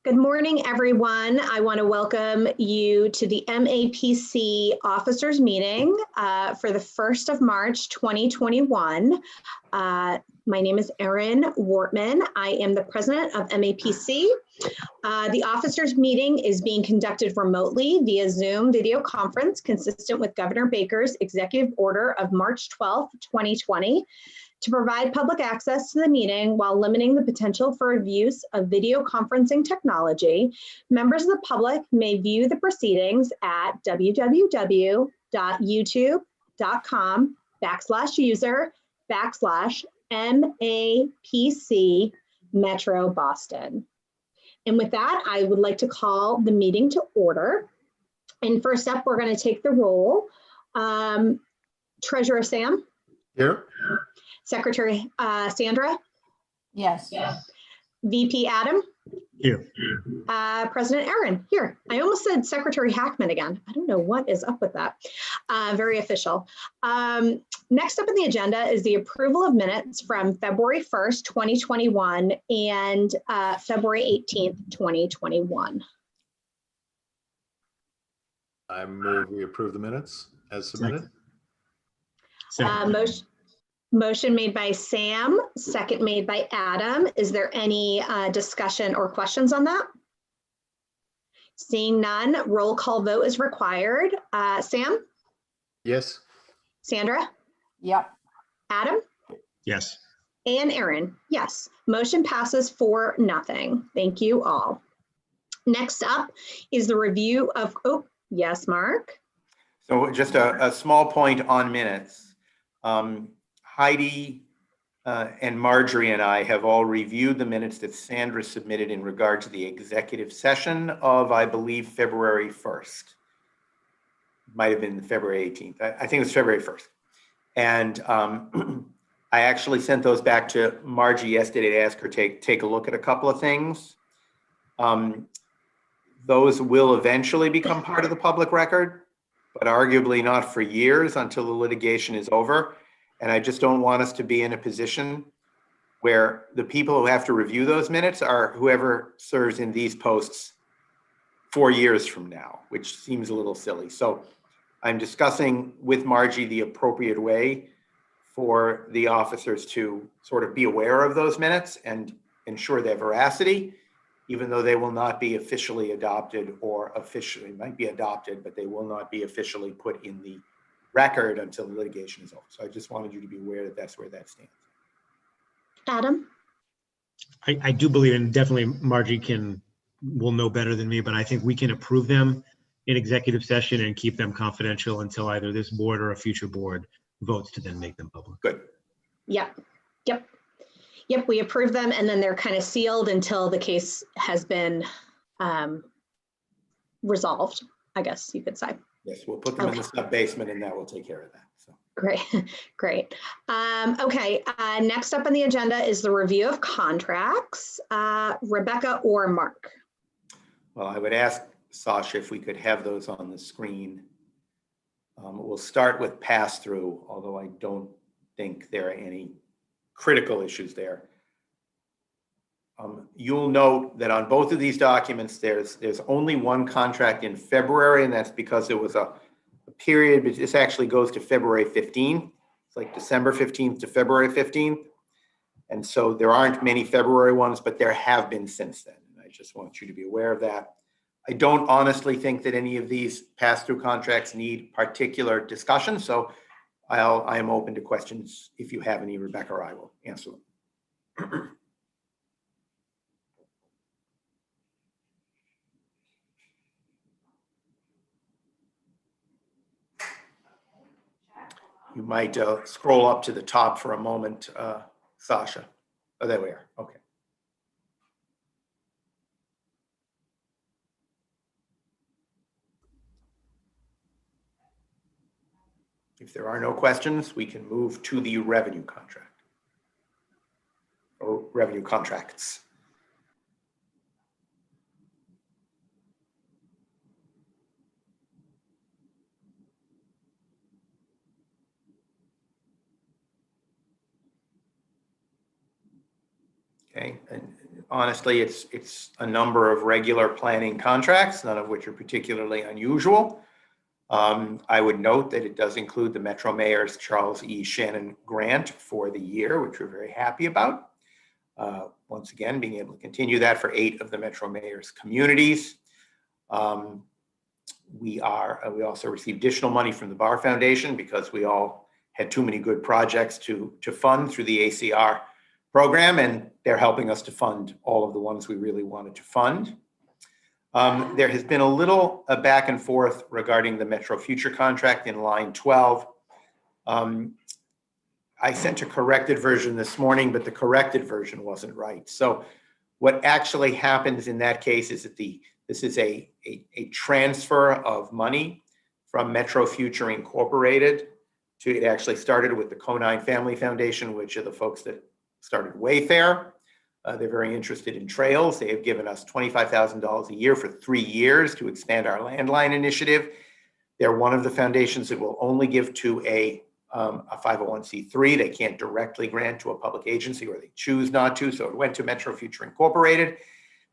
Good morning, everyone. I want to welcome you to the MAPC Officers Meeting for the 1st of March, 2021. My name is Erin Wortman. I am the president of MAPC. The officers meeting is being conducted remotely via Zoom video conference consistent with Governor Baker's executive order of March 12th, 2020. To provide public access to the meeting while limiting the potential for abuse of video conferencing technology, members of the public may view the proceedings at www.youtube.com/user/MAPC Metro Boston. And with that, I would like to call the meeting to order. And first up, we're going to take the roll. Treasurer Sam? Here. Secretary Sandra? Yes. VP Adam? Here. President Erin? Here. I almost said Secretary Hackman again. I don't know what is up with that. Very official. Next up on the agenda is the approval of minutes from February 1st, 2021 and February 18th, 2021. I move we approve the minutes as submitted. Motion made by Sam, second made by Adam. Is there any discussion or questions on that? Seeing none, roll call vote is required. Sam? Yes. Sandra? Yep. Adam? Yes. And Erin? Yes. Motion passes 4-0. Thank you all. Next up is the review of, oh, yes, Mark? So just a small point on minutes. Heidi and Marjorie and I have all reviewed the minutes that Sandra submitted in regard to the executive session of, I believe, February 1st. Might have been February 18th. I think it was February 1st. And I actually sent those back to Margie yesterday to ask her to take a look at a couple of things. Those will eventually become part of the public record, but arguably not for years until the litigation is over. And I just don't want us to be in a position where the people who have to review those minutes are whoever serves in these posts 4 years from now, which seems a little silly. So I'm discussing with Margie the appropriate way for the officers to sort of be aware of those minutes and ensure their veracity, even though they will not be officially adopted or officially might be adopted, but they will not be officially put in the record until the litigation is over. So I just wanted you to be aware that that's where that stands. Adam? I do believe, and definitely Margie will know better than me, but I think we can approve them in executive session and keep them confidential until either this board or a future board votes to then make them public. Good. Yep. We approve them and then they're kind of sealed until the case has been resolved, I guess you could say. Yes, we'll put them in the sub basement and that will take care of that. So. Great. Okay, next up on the agenda is the review of contracts. Rebecca or Mark? Well, I would ask Sasha if we could have those on the screen. We'll start with pass-through, although I don't think there are any critical issues there. You'll note that on both of these documents, there's only one contract in February, and that's because it was a period, but this actually goes to February 15th. It's like December 15th to February 15th. And so there aren't many February ones, but there have been since then. And I just want you to be aware of that. I don't honestly think that any of these pass-through contracts need particular discussion. So I am open to questions. If you have any, Rebecca or I will answer them. You might scroll up to the top for a moment, Sasha. Oh, there we are. Okay. If there are no questions, we can move to the revenue contract or revenue contracts. Okay, and honestly, it's a number of regular planning contracts, none of which are particularly unusual. I would note that it does include the Metro Mayor's Charles E. Shannon grant for the year, which we're very happy about. Once again, being able to continue that for 8 of the Metro Mayor's communities. We also received additional money from the Bar Foundation because we all had too many good projects to fund through the ACR program, and they're helping us to fund all of the ones we really wanted to fund. There has been a little back and forth regarding the Metro Future contract in line 12. I sent a corrected version this morning, but the corrected version wasn't right. So what actually happens in that case is that this is a transfer of money from Metro Future Incorporated to, it actually started with the Conine Family Foundation, which are the folks that started Wayfair. They're very interested in trails. They have given us $25,000 a year for 3 years to expand our landline initiative. They're one of the foundations that will only give to a 501c3. They can't directly grant to a public agency, or they choose not to. So it went to Metro Future Incorporated.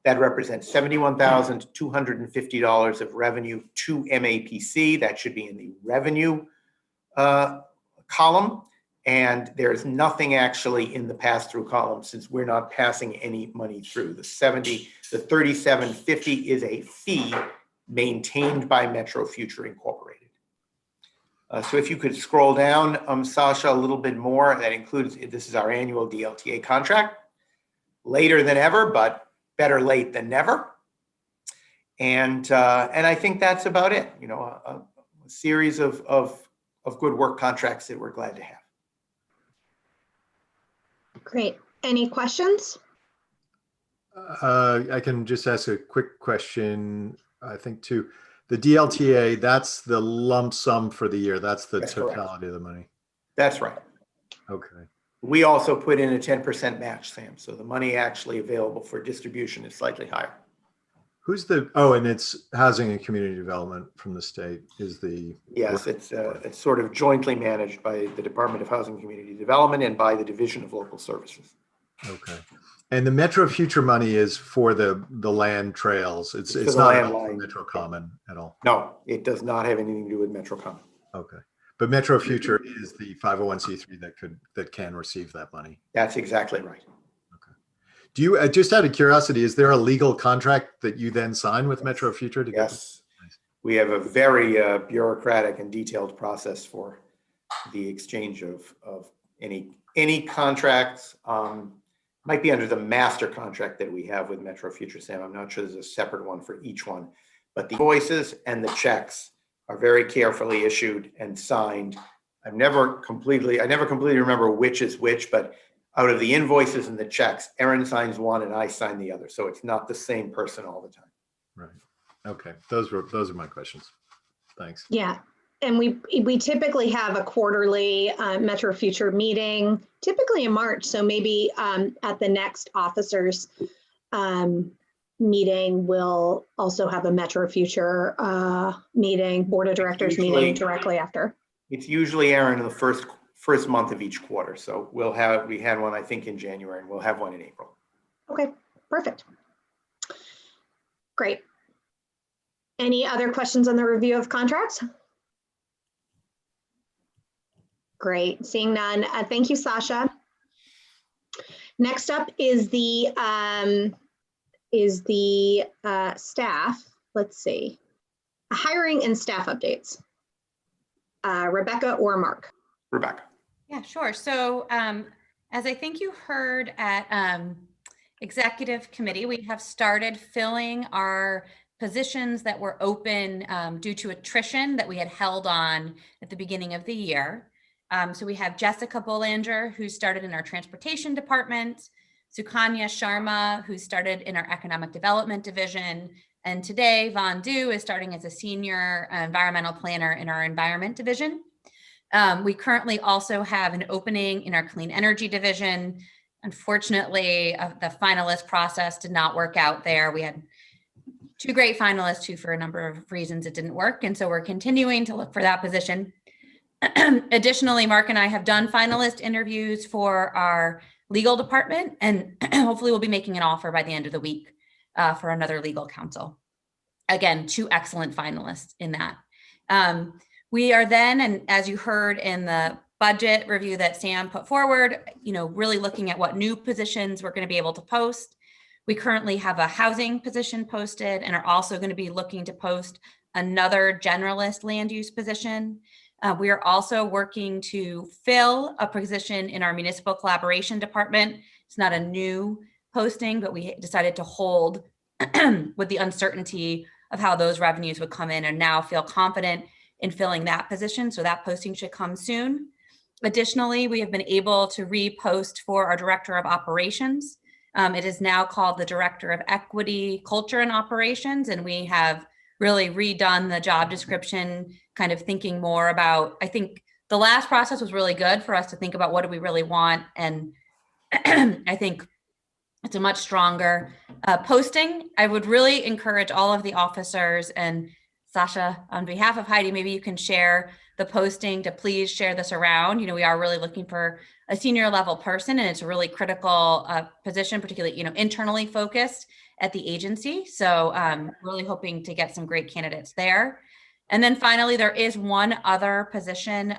That represents $71,250 of revenue to MAPC. That should be in the revenue column. And there's nothing actually in the pass-through column, since we're not passing any money through. The $37.50 is a fee maintained by Metro Future Incorporated. So if you could scroll down, Sasha, a little bit more, that includes, this is our annual DLTA contract. Later than ever, but better late than never. And I think that's about it. You know, a series of good work contracts that we're glad to have. Great. Any questions? I can just ask a quick question, I think, too. The DLTA, that's the lump sum for the year. That's the totality of the money. That's right. Okay. We also put in a 10% match, Sam. So the money actually available for distribution is slightly higher. Who's the, oh, and it's Housing and Community Development from the state is the. Yes, it's sort of jointly managed by the Department of Housing and Community Development and by the Division of Local Services. Okay. And the Metro Future money is for the land trails. It's not Metro Common at all. No, it does not have anything to do with Metro Common. Okay. But Metro Future is the 501c3 that can receive that money. That's exactly right. Do you, just out of curiosity, is there a legal contract that you then sign with Metro Future to get? Yes, we have a very bureaucratic and detailed process for the exchange of any contracts. Might be under the master contract that we have with Metro Future, Sam. I'm not sure there's a separate one for each one, but the invoices and the checks are very carefully issued and signed. I never completely remember which is which, but out of the invoices and the checks, Erin signs one and I sign the other. So it's not the same person all the time. Right. Okay. Those are my questions. Thanks. Yeah. And we typically have a quarterly Metro Future meeting, typically in March. So maybe at the next officers meeting, we'll also have a Metro Future meeting, board of directors meeting directly after. It's usually, Erin, in the first month of each quarter. So we had one, I think, in January, and we'll have one in April. Okay, perfect. Great. Any other questions on the review of contracts? Great, seeing none. Thank you, Sasha. Next up is the staff. Let's see, hiring and staff updates. Rebecca or Mark? Rebecca. Yeah, sure. So as I think you heard at executive committee, we have started filling our positions that were open due to attrition that we had held on at the beginning of the year. So we have Jessica Boulanger, who started in our transportation department, Sukanya Sharma, who started in our economic development division, and today Von Du is starting as a senior environmental planner in our environment division. We currently also have an opening in our clean energy division. Unfortunately, the finalist process did not work out there. We had 2 great finalists who, for a number of reasons, it didn't work. And so we're continuing to look for that position. Additionally, Mark and I have done finalist interviews for our legal department, and hopefully we'll be making an offer by the end of the week for another legal counsel. Again, 2 excellent finalists in that. We are then, and as you heard in the budget review that Sam put forward, really looking at what new positions we're going to be able to post. We currently have a housing position posted and are also going to be looking to post another generalist land use position. We are also working to fill a position in our municipal collaboration department. It's not a new posting, but we decided to hold with the uncertainty of how those revenues would come in, and now feel confident in filling that position. So that posting should come soon. Additionally, we have been able to repost for our Director of Operations. It is now called the Director of Equity, Culture, and Operations, and we have really redone the job description, kind of thinking more about, I think the last process was really good for us to think about what do we really want, and I think it's a much stronger posting. I would really encourage all of the officers, and Sasha, on behalf of Heidi, maybe you can share the posting to please share this around. We are really looking for a senior level person, and it's a really critical position, particularly, internally focused at the agency. So really hoping to get some great candidates there. And then finally, there is one other position,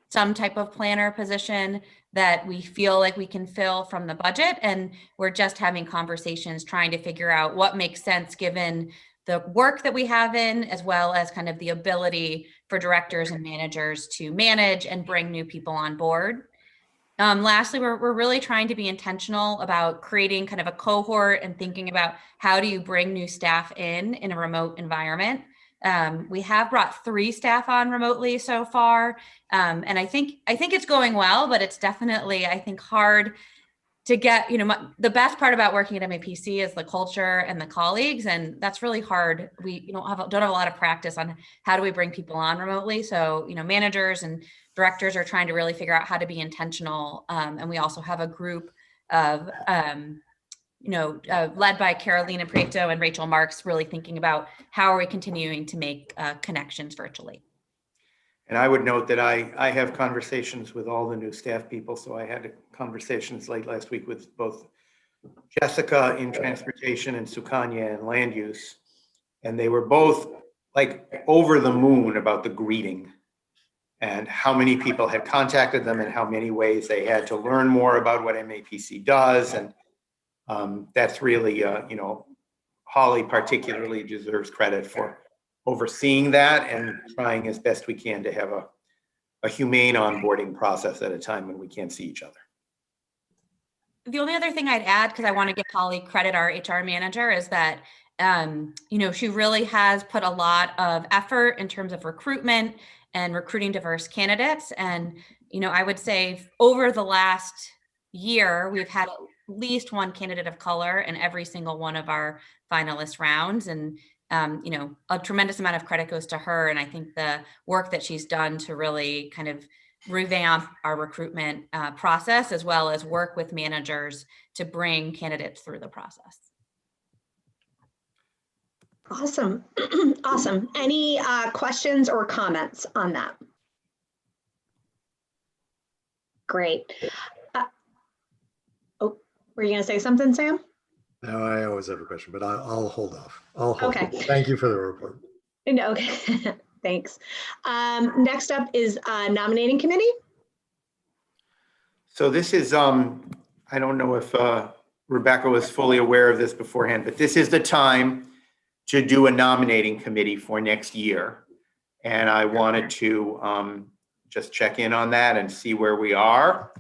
some type of planner position that we feel like we can fill from the budget. And we're just having conversations trying to figure out what makes sense given the work that we have in, as well as kind of the ability for directors and managers to manage and bring new people on board. Lastly, we're really trying to be intentional about creating kind of a cohort and thinking about how do you bring new staff in a remote environment. We have brought 3 staff on remotely so far. And I think it's going well, but it's definitely, I think, hard to get, the best part about working at MAPC is the culture and the colleagues, and that's really hard. We don't have a lot of practice on how do we bring people on remotely. So, managers and directors are trying to really figure out how to be intentional. And we also have a group of, led by Carolina Prieto and Rachel Marks, really thinking about how are we continuing to make connections virtually. And I would note that I have conversations with all the new staff people. So I had conversations late last week with both Jessica in transportation and Sukanya in land use. And they were both like over the moon about the greeting and how many people had contacted them and how many ways they had to learn more about what MAPC does. And that's really, Holly particularly deserves credit for overseeing that and trying as best we can to have a humane onboarding process at a time when we can't see each other. The only other thing I'd add, because I want to give Holly credit, our HR manager, is that, she really has put a lot of effort in terms of recruitment and recruiting diverse candidates. And, I would say over the last year, we've had at least 1 candidate of color in every single one of our finalist rounds. And a tremendous amount of credit goes to her. And I think the work that she's done to really kind of revamp our recruitment process, as well as work with managers to bring candidates through the process. Awesome. Awesome. Any questions or comments on that? Great. Were you going to say something, Sam? No, I always have a question, but I'll hold off. Okay. Thank you for the report. No, okay. Thanks. Next up is Nominating Committee. So this is, I don't know if Rebecca was fully aware of this beforehand, but this is the time to do a nominating committee for next year. And I wanted to just check in on that and see where we are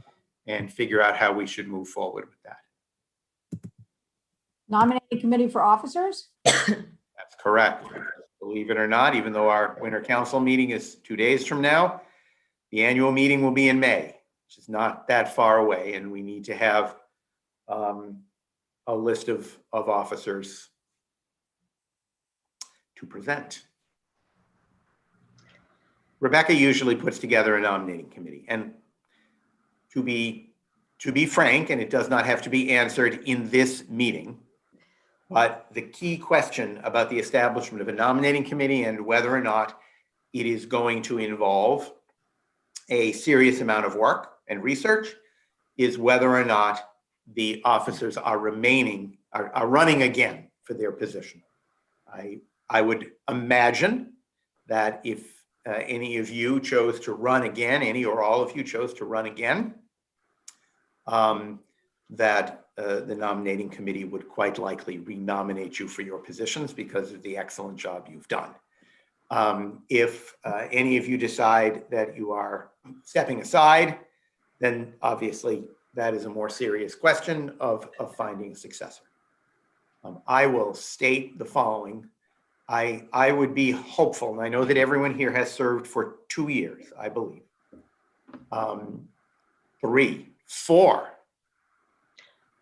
and figure out how we should move forward with that. Nominating committee for officers? That's correct. Believe it or not, even though our winter council meeting is 2 days from now, the annual meeting will be in May, which is not that far away. And we need to have a list of officers to present. Rebecca usually puts together a nominating committee. And to be frank, and it does not have to be answered in this meeting, but the key question about the establishment of a nominating committee and whether or not it is going to involve a serious amount of work and research is whether or not the officers are running again for their position. I would imagine that if any of you chose to run again, any or all of you chose to run again, that the nominating committee would quite likely renominate you for your positions because of the excellent job you've done. If any of you decide that you are stepping aside, then obviously that is a more serious question of finding a successor. I will state the following. I would be hopeful, and I know that everyone here has served for 2 years, I believe. 3, 4.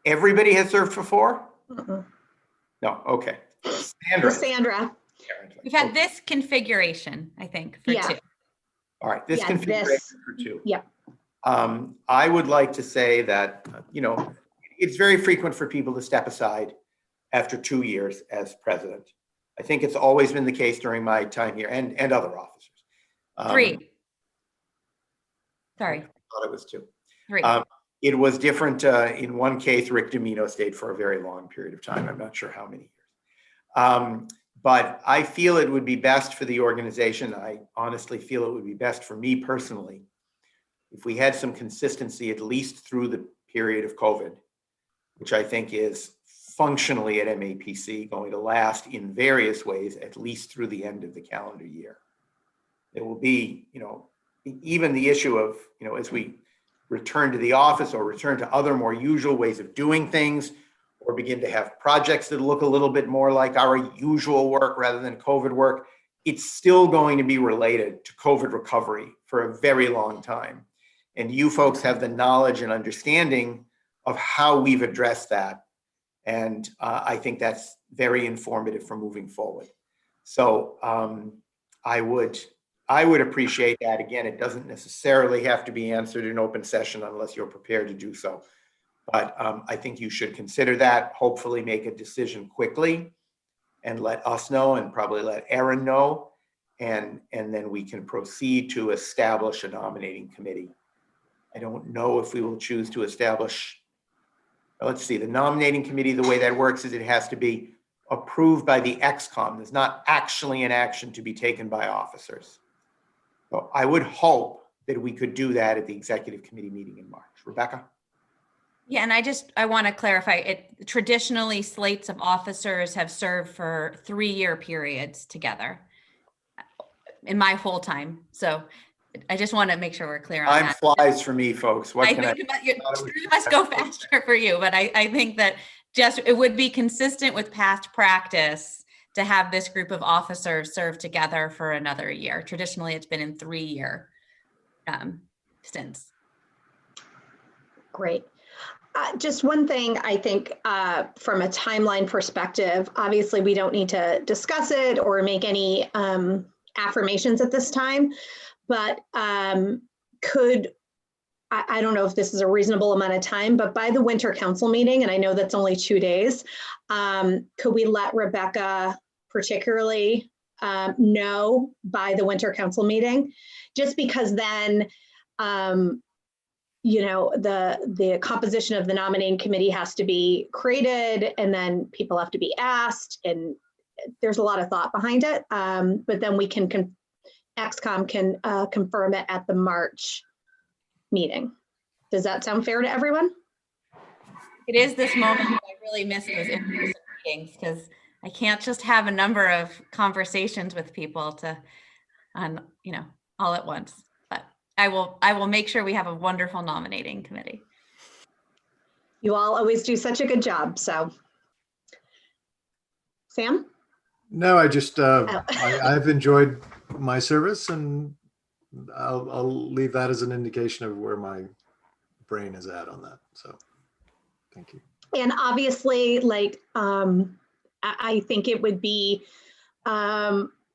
Everybody has served for 4? No, okay. Sandra. We've had this configuration, I think, for 2. All right, this Yeah, configuration for 2. Yeah. I would like to say that, it's very frequent for people to step aside after 2 years as president. I think it's always been the case during my time here and other officers. 3. Sorry. I thought it was 2. 3. It was different. In one case, Rick Domino stayed for a very long period of time. I'm not sure how many years. But I feel it would be best for the organization. I honestly feel it would be best for me personally if we had some consistency, at least through the period of COVID, which I think is functionally at MAPC going to last in various ways, at least through the end of the calendar year. There will be, even the issue of, as we return to the office or return to other more usual ways of doing things, or begin to have projects that look a little bit more like our usual work rather than COVID work, it's still going to be related to COVID recovery for a very long time. And you folks have the knowledge and understanding of how we've addressed that. And I think that's very informative for moving forward. So I would appreciate that. Again, it doesn't necessarily have to be answered in open session unless you're prepared to do so. But I think you should consider that, hopefully make a decision quickly and let us know and probably let Aaron know. And then we can proceed to establish a nominating committee. I don't know if we will choose to establish, let's see, the nominating committee, the way that works is it has to be approved by the XCOM. There's not actually an action to be taken by officers. So I would hope that we could do that at the executive committee meeting in March. Rebecca? Yeah, and I want to clarify it. Traditionally, slates of officers have served for 3-year periods together in my whole time. So I just want to make sure we're clear on Time that. flies for me, folks. What can I? It must go faster for you, but I think that just it would be consistent with past practice to have this group of officers serve together for another year. Traditionally, it's been in 3-year stints. Great. Just one thing, I think, from a timeline perspective, obviously we don't need to discuss it or make any affirmations at this time, but I don't know if this is a reasonable amount of time, but by the winter council meeting, and I know that's only 2 days, could we let Rebecca particularly know by the winter council meeting? Just because then, the composition of the nominating committee has to be created and then people have to be asked, and there's a lot of thought behind it. But then we can, XCOM can confirm it at the March meeting. Does that sound fair to everyone? It is this moment I really miss those in-person meetings because I can't just have a number of conversations with people all at once. But I will make sure we have a wonderful nominating committee. You all always do such a good job. So, Sam? No, I just I've enjoyed my service, and I'll leave that as an indication of where my brain is at on that. So, thank you. And obviously, I think it would be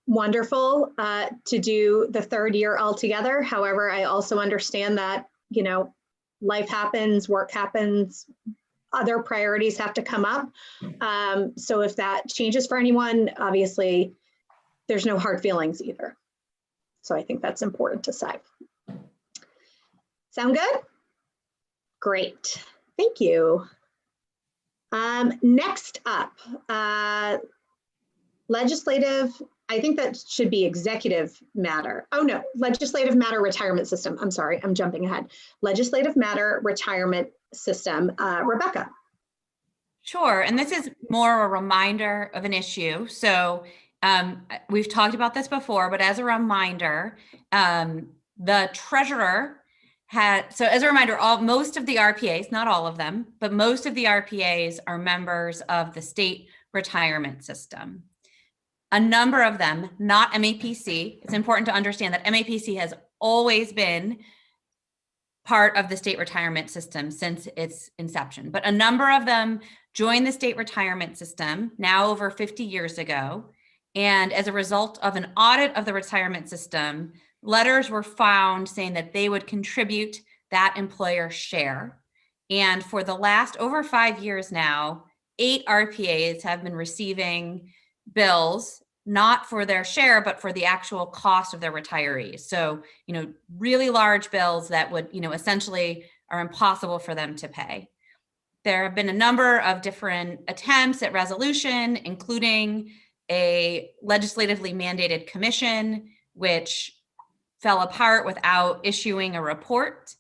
wonderful to do the 3rd year all together. However, I also understand that, life happens, work happens, other priorities have to come up. So if that changes for anyone, obviously, there's no hard feelings either. So I think that's important to say. Sound good? Great, thank you. Next up, legislative, I think that should be executive matter. Oh no, legislative matter retirement system. I'm sorry, I'm jumping ahead. Legislative matter retirement system. Rebecca. Sure, and this is more a reminder of an issue. So we've talked about this before, but as a reminder, the treasurer as a reminder, most of the RPAs, not all of them, but most of the RPAs are members of the state retirement system. A number of them, not MAPC. It's important to understand that MAPC has always been part of the state retirement system since its inception, but a number of them joined the state retirement system now over 50 years ago. And as a result of an audit of the retirement system, letters were found saying that they would contribute that employer share. And for the last over 5 years now, 8 RPAs have been receiving bills, not for their share, but for the actual cost of their retirees. So, really large bills that would, essentially are impossible for them to pay. There have been a number of different attempts at resolution, including a legislatively mandated commission, which fell apart without issuing a report.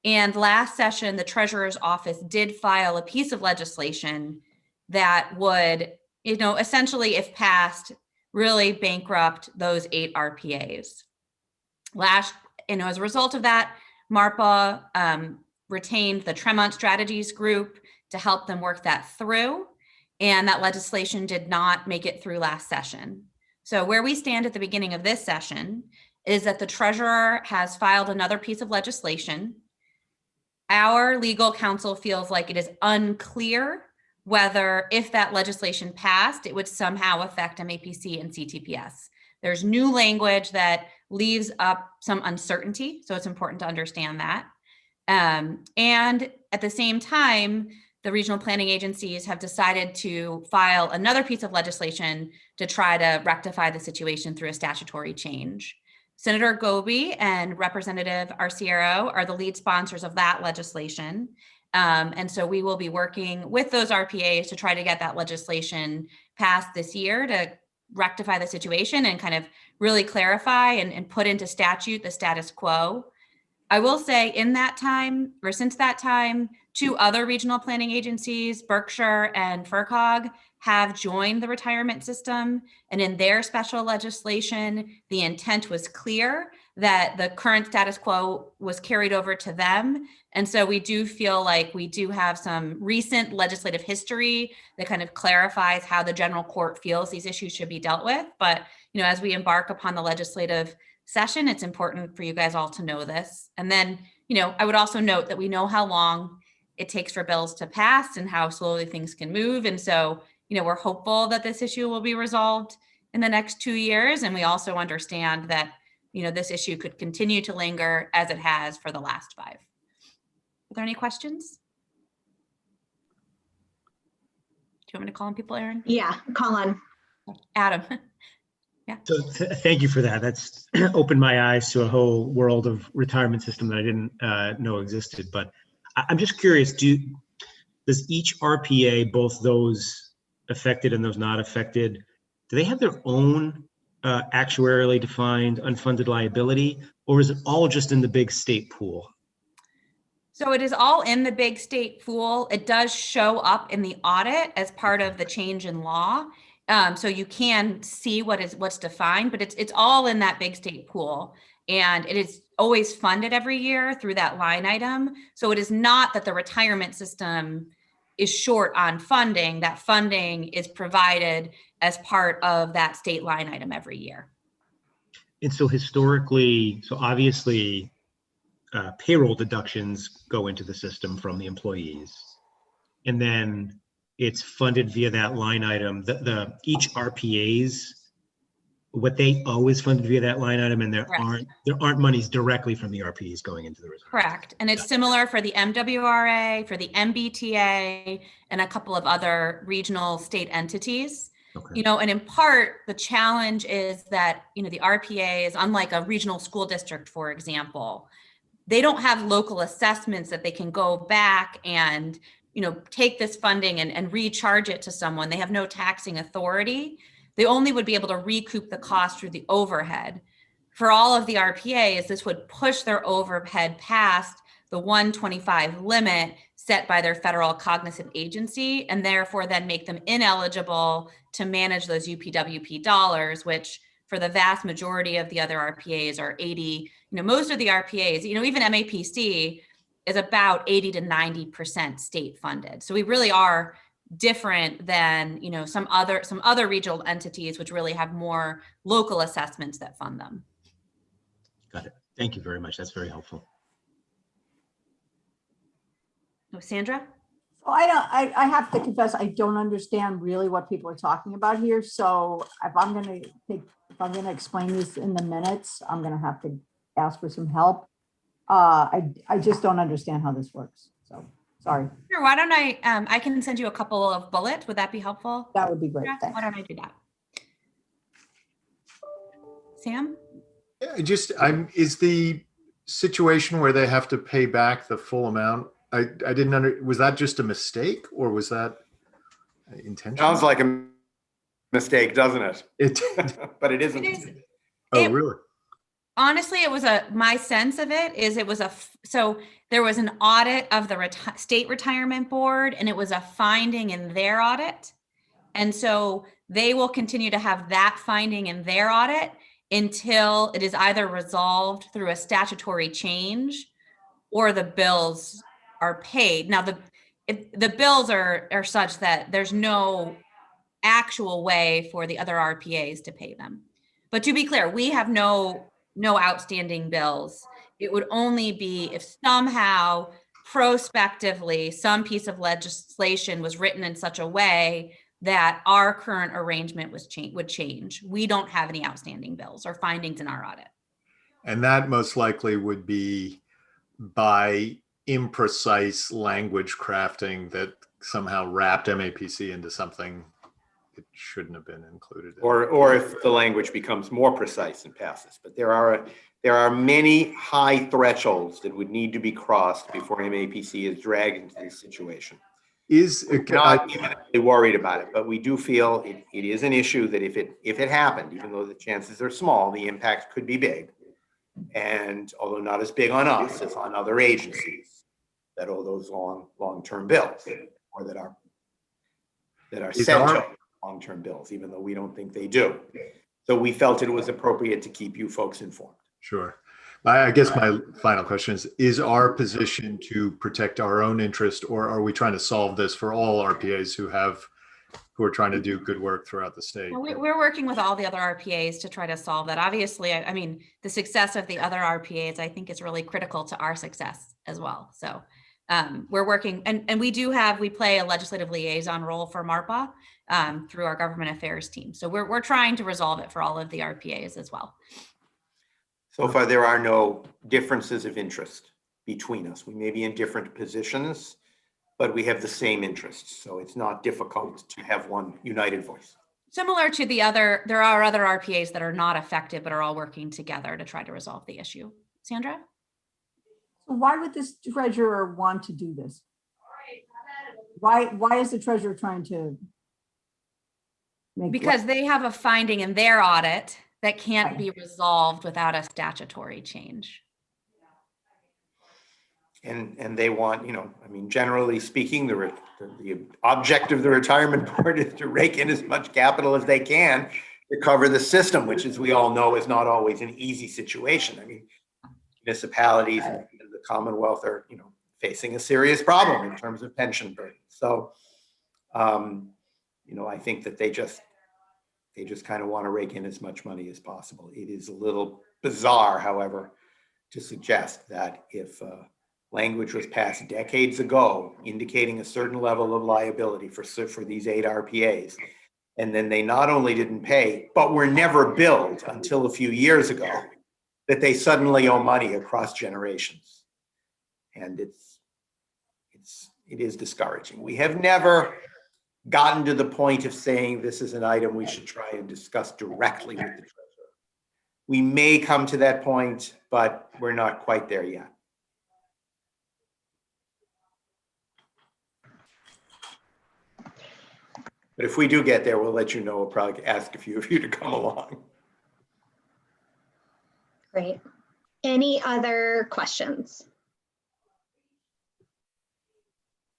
And last session, the treasurer's office did file a piece of legislation that would, essentially, if passed, really bankrupt those 8 RPAs. As a result of that, MARPA retained the Tremont Strategies Group to help them work that through. And that legislation did not make it through last session. So where we stand at the beginning of this session is that the treasurer has filed another piece of legislation. Our legal counsel feels like it is unclear whether, if that legislation passed, it would somehow affect MAPC and CTPS. There's new language that leaves up some uncertainty, so it's important to understand that. And at the same time, the regional planning agencies have decided to file another piece of legislation to try to rectify the situation through a statutory change. Senator Goby and Representative Arciero are the lead sponsors of that legislation. And so we will be working with those RPAs to try to get that legislation passed this year to rectify the situation and kind of really clarify and put into statute the status quo. I will say in that time, or since that time, 2 other regional planning agencies, Berkshire and FERCOG, have joined the retirement system. And in their special legislation, the intent was clear that the current status quo was carried over to them. And so we do feel like we do have some recent legislative history that kind of clarifies how the general court feels these issues should be dealt with. But, as we embark upon the legislative session, it's important for you guys all to know this. And then, I would also note that we know how long it takes for bills to pass and how slowly things can move. And so, we're hopeful that this issue will be resolved in the next 2 years. And we also understand that, this issue could continue to linger as it has for the last 5. Are there any questions? Do you want me to call on people, Erin? Yeah, call on. Adam. So thank you for that. That's opened my eyes to a whole world of retirement system that I didn't know existed. But I'm just curious, does each RPA, both those affected and those not affected, do they have their own actuarially defined unfunded liability, or is it all just in the big state pool? So it is all in the big state pool. It does show up in the audit as part of the change in law. So you can see what's defined, but it's all in that big state pool. And it is always funded every year through that line item. So it is not that the retirement system is short on funding. That funding is provided as part of that state line item every year. And so historically, obviously payroll deductions go into the system from the employees. And then it's funded via that line item. Each RPA's, what they owe is funded via that line item, and there aren't monies directly from the RPAs going into the reserve. Correct. And it's similar for the MWRA, for the MBTA, and a couple of other regional state entities. Okay. And in part, the challenge is that, the RPA is unlike a regional school district, for example. they don't have local assessments that they can go back and, take this funding and recharge it to someone. They have no taxing authority. They only would be able to recoup the cost through the overhead. For all of the RPAs, this would push their overhead past the 125 limit set by their federal cognizant agency, and therefore then make them ineligible to manage those UPWP dollars, which for the vast majority of the other RPAs are 80, most of the RPAs, even MAPC is about 80 to 90% state funded. So we really are different than, some other regional entities, which really have more local assessments that fund them. Got it. Thank you very much. That's very helpful. Oh, Sandra? So I have to confess, I don't understand really what people are talking about here. So if I'm going to explain this in the minutes, I'm going to have to ask for some help. I just don't understand how this works. So sorry. Sure. Why don't I can send you a couple of bullets. Would that be helpful? That would be great. Thanks. Why don't I do that? Sam? Yeah, is the situation where they have to pay back the full amount? I didn't was that just a mistake or was that intentional? Sounds like a mistake, doesn't it? But it isn't. Really? Honestly, my sense of it is so there was an audit of the state retirement board, and it was a finding in their audit. And so they will continue to have that finding in their audit until it is either resolved through a statutory change or the bills are paid. Now, the bills are such that there's no actual way for the other RPAs to pay them. But to be clear, we have no outstanding bills. It would only be if somehow prospectively some piece of legislation was written in such a way that our current arrangement would change. We don't have any outstanding bills or findings in our audit. And that most likely would be by imprecise language crafting that somehow wrapped MAPC into something it shouldn't have been included in. Or if the language becomes more precise and passes. But there are many high thresholds that would need to be crossed before MAPC is dragged into this situation. We're not imminently worried about it, but we do feel it is an issue that if it happened, even though the chances are small, the impact could be big. And although not as big on us as on other agencies that owe those long-term bills or that are sent to long-term bills, even though we don't think they do. So we felt it was appropriate to keep you folks informed. Sure. I guess my final question is our position to protect our own interest, or are we trying to solve this for all RPAs who are trying to do good work throughout the state? We're working with all the other RPAs to try to solve that. Obviously, I mean, the success of the other RPAs, I think, is really critical to our success as well. So we're working, and we play a legislative liaison role for MARPA through our government affairs team. So we're trying to resolve it for all of the RPAs as well. So far, there are no differences of interest between us. We may be in different positions, but we have the same interests. So it's not difficult to have one united voice. Similar to there are other RPAs that are not affected, but are all working together to try to resolve the issue. Sandra? So why would this treasurer want to do this? Why is the treasurer trying to make? Because they have a finding in their audit that can't be resolved without a statutory change. And they want, I mean, generally speaking, the object of the retirement board is to rake in as much capital as they can to cover the system, which, as we all know, is not always an easy situation. I mean, municipalities and the Commonwealth are, facing a serious problem in terms of pension burden. So, I think that they just kind of want to rake in as much money as possible. It is a little bizarre, however, to suggest that if language was passed decades ago indicating a certain level of liability for these 8 RPAs, and then they not only didn't pay, but were never billed until a few years ago, that they suddenly owe money across generations. And it is discouraging. We have never gotten to the point of saying this is an item we should try and discuss directly with the treasurer. We may come to that point, but we're not quite there yet. But if we do get there, we'll let you know. We'll probably ask a few of you to come along. Great. Any other questions?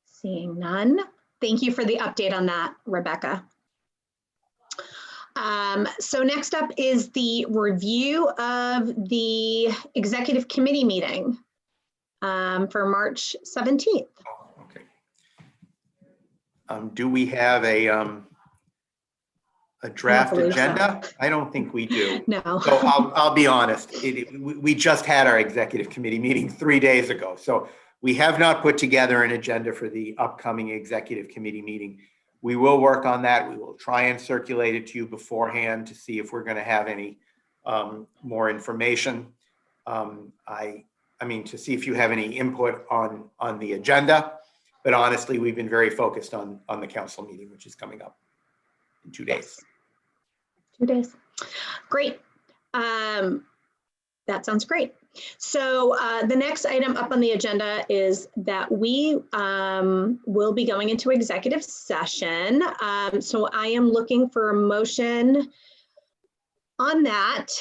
Seeing none. Thank you for the update on that, Rebecca. So next up is the review of the executive committee meeting for March 17th. Okay. Do we have a draft believe so. agenda? I don't think we do. No. So I'll be honest. We just had our executive committee meeting 3 days ago. So we have not put together an agenda for the upcoming executive committee meeting. We will work on that. We will try and circulate it to you beforehand to see if we're going to have any more information. I mean, to see if you have any input on the agenda. But honestly, we've been very focused on the council meeting, which is coming up in 2 days. 2 days. Great. That sounds great. So the next item up on the agenda is that we will be going into executive session. So I am looking for a motion on that.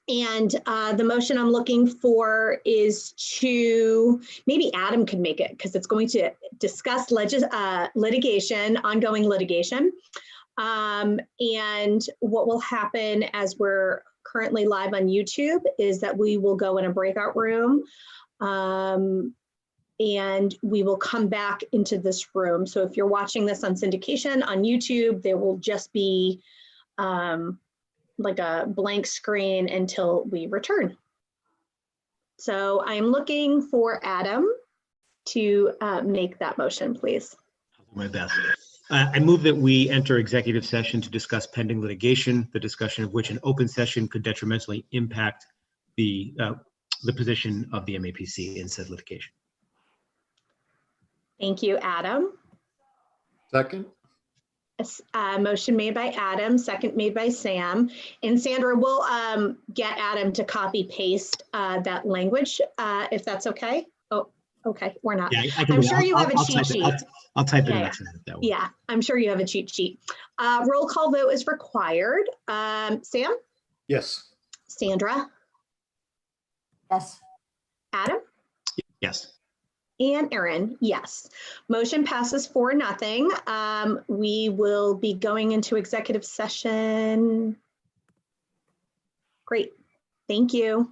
The motion I'm looking for is to, maybe Adam could make it because it's going to discuss litigation, ongoing litigation. And what will happen as we're currently live on YouTube is that we will go in a breakout room and we will come back into this room. So if you're watching this on syndication on YouTube, there will just be like a blank screen until we return. So I'm looking for Adam to make that motion, please. I'll do my best. I move that we enter executive session to discuss pending litigation, the discussion of which an open session could detrimentally impact the position of the MAPC in said litigation. Thank you, Adam. Second? Motion made by Adam, second made by Sam. And Sandra, we'll get Adam to copy paste that language if that's okay. Oh, okay, we're not. Yeah, I'm sure you have a cheat sheet. I'll type it in Yeah, next minute. That way. Yeah, I'm sure you have a cheat sheet. Roll call vote is required. Sam? Yes. Sandra? Yes. Adam? Yes. And Erin, yes. Motion passes 4-0. We will be going into executive session. Great. Thank you.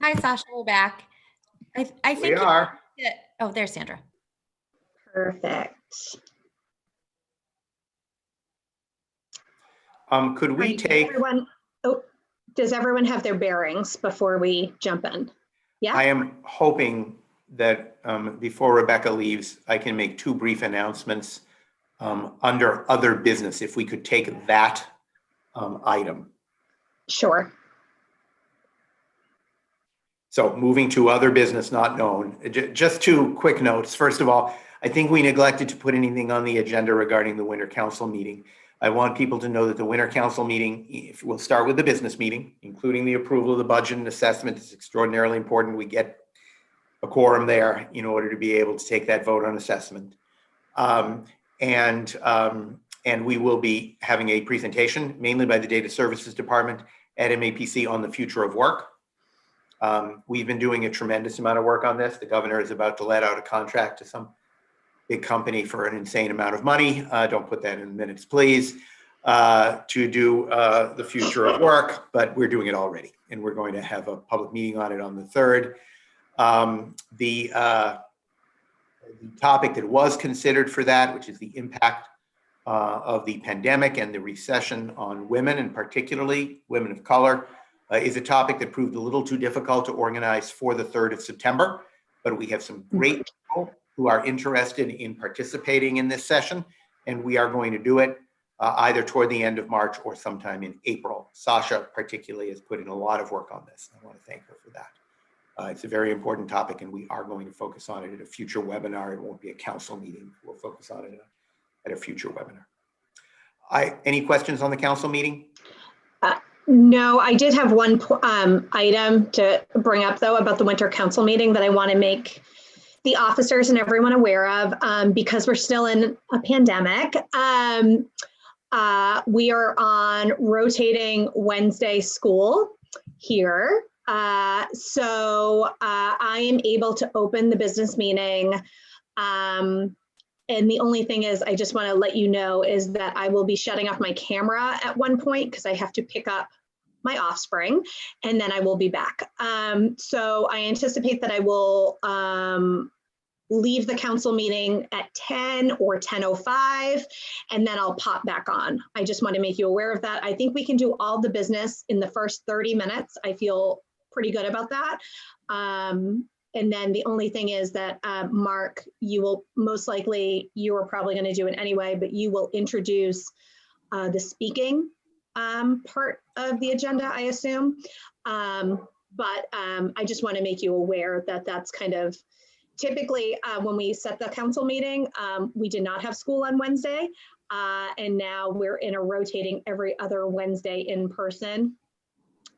Hi, Sasha, we're back. I think We are. oh, there's Sandra. Perfect. Could we Right, take, does everyone have their bearings before we jump in? Yeah. I am hoping that before Rebecca leaves, I can make 2 brief announcements under other business, if we could take that item. Sure. So moving to other business not known, just 2 quick notes. First of all, I think we neglected to put anything on the agenda regarding the winter council meeting. I want people to know that the winter council meeting, we'll start with the business meeting, including the approval of the budget and assessment. It's extraordinarily important we get a quorum there in order to be able to take that vote on assessment. And we will be having a presentation, mainly by the Data Services Department at MAPC, on the future of work. We've been doing a tremendous amount of work on this. The governor is about to let out a contract to some big company for an insane amount of money. Don't put that in the minutes, please, to do the future of work, but we're doing it already. And we're going to have a public meeting on it on the 3rd. The topic that was considered for that, which is the impact of the pandemic and the recession on women, and particularly women of color, is a topic that proved a little too difficult to organize for the 3rd of September. But we have some great people who are interested in participating in this session, and we are going to do it either toward the end of March or sometime in April. Sasha particularly has put in a lot of work on this. I want to thank her for that. It's a very important topic, and we are going to focus on it at a future webinar. It won't be a council meeting. We'll focus on it at a future webinar. Any questions on the council meeting? No, I did have one item to bring up, though, about the winter council meeting that I want to make the officers and everyone aware of, because we're still in a pandemic. We are on rotating Wednesday school here. So I am able to open the business meeting. And the only thing is, I just want to let you know is that I will be shutting off my camera at one point because I have to pick up my offspring, and then I will be back. So I anticipate that I will leave the council meeting at 10 or 10:05, and then I'll pop back on. I just want to make you aware of that. I think we can do all the business in the first 30 minutes. I feel pretty good about that. And then the only thing is that, Mark, you will most likely, you are probably going to do it anyway, but you will introduce the speaking part of the agenda, I assume. But I just want to make you aware that that's kind of typically when we set the council meeting, we did not have school on Wednesday. And now we're in a rotating every other Wednesday in person.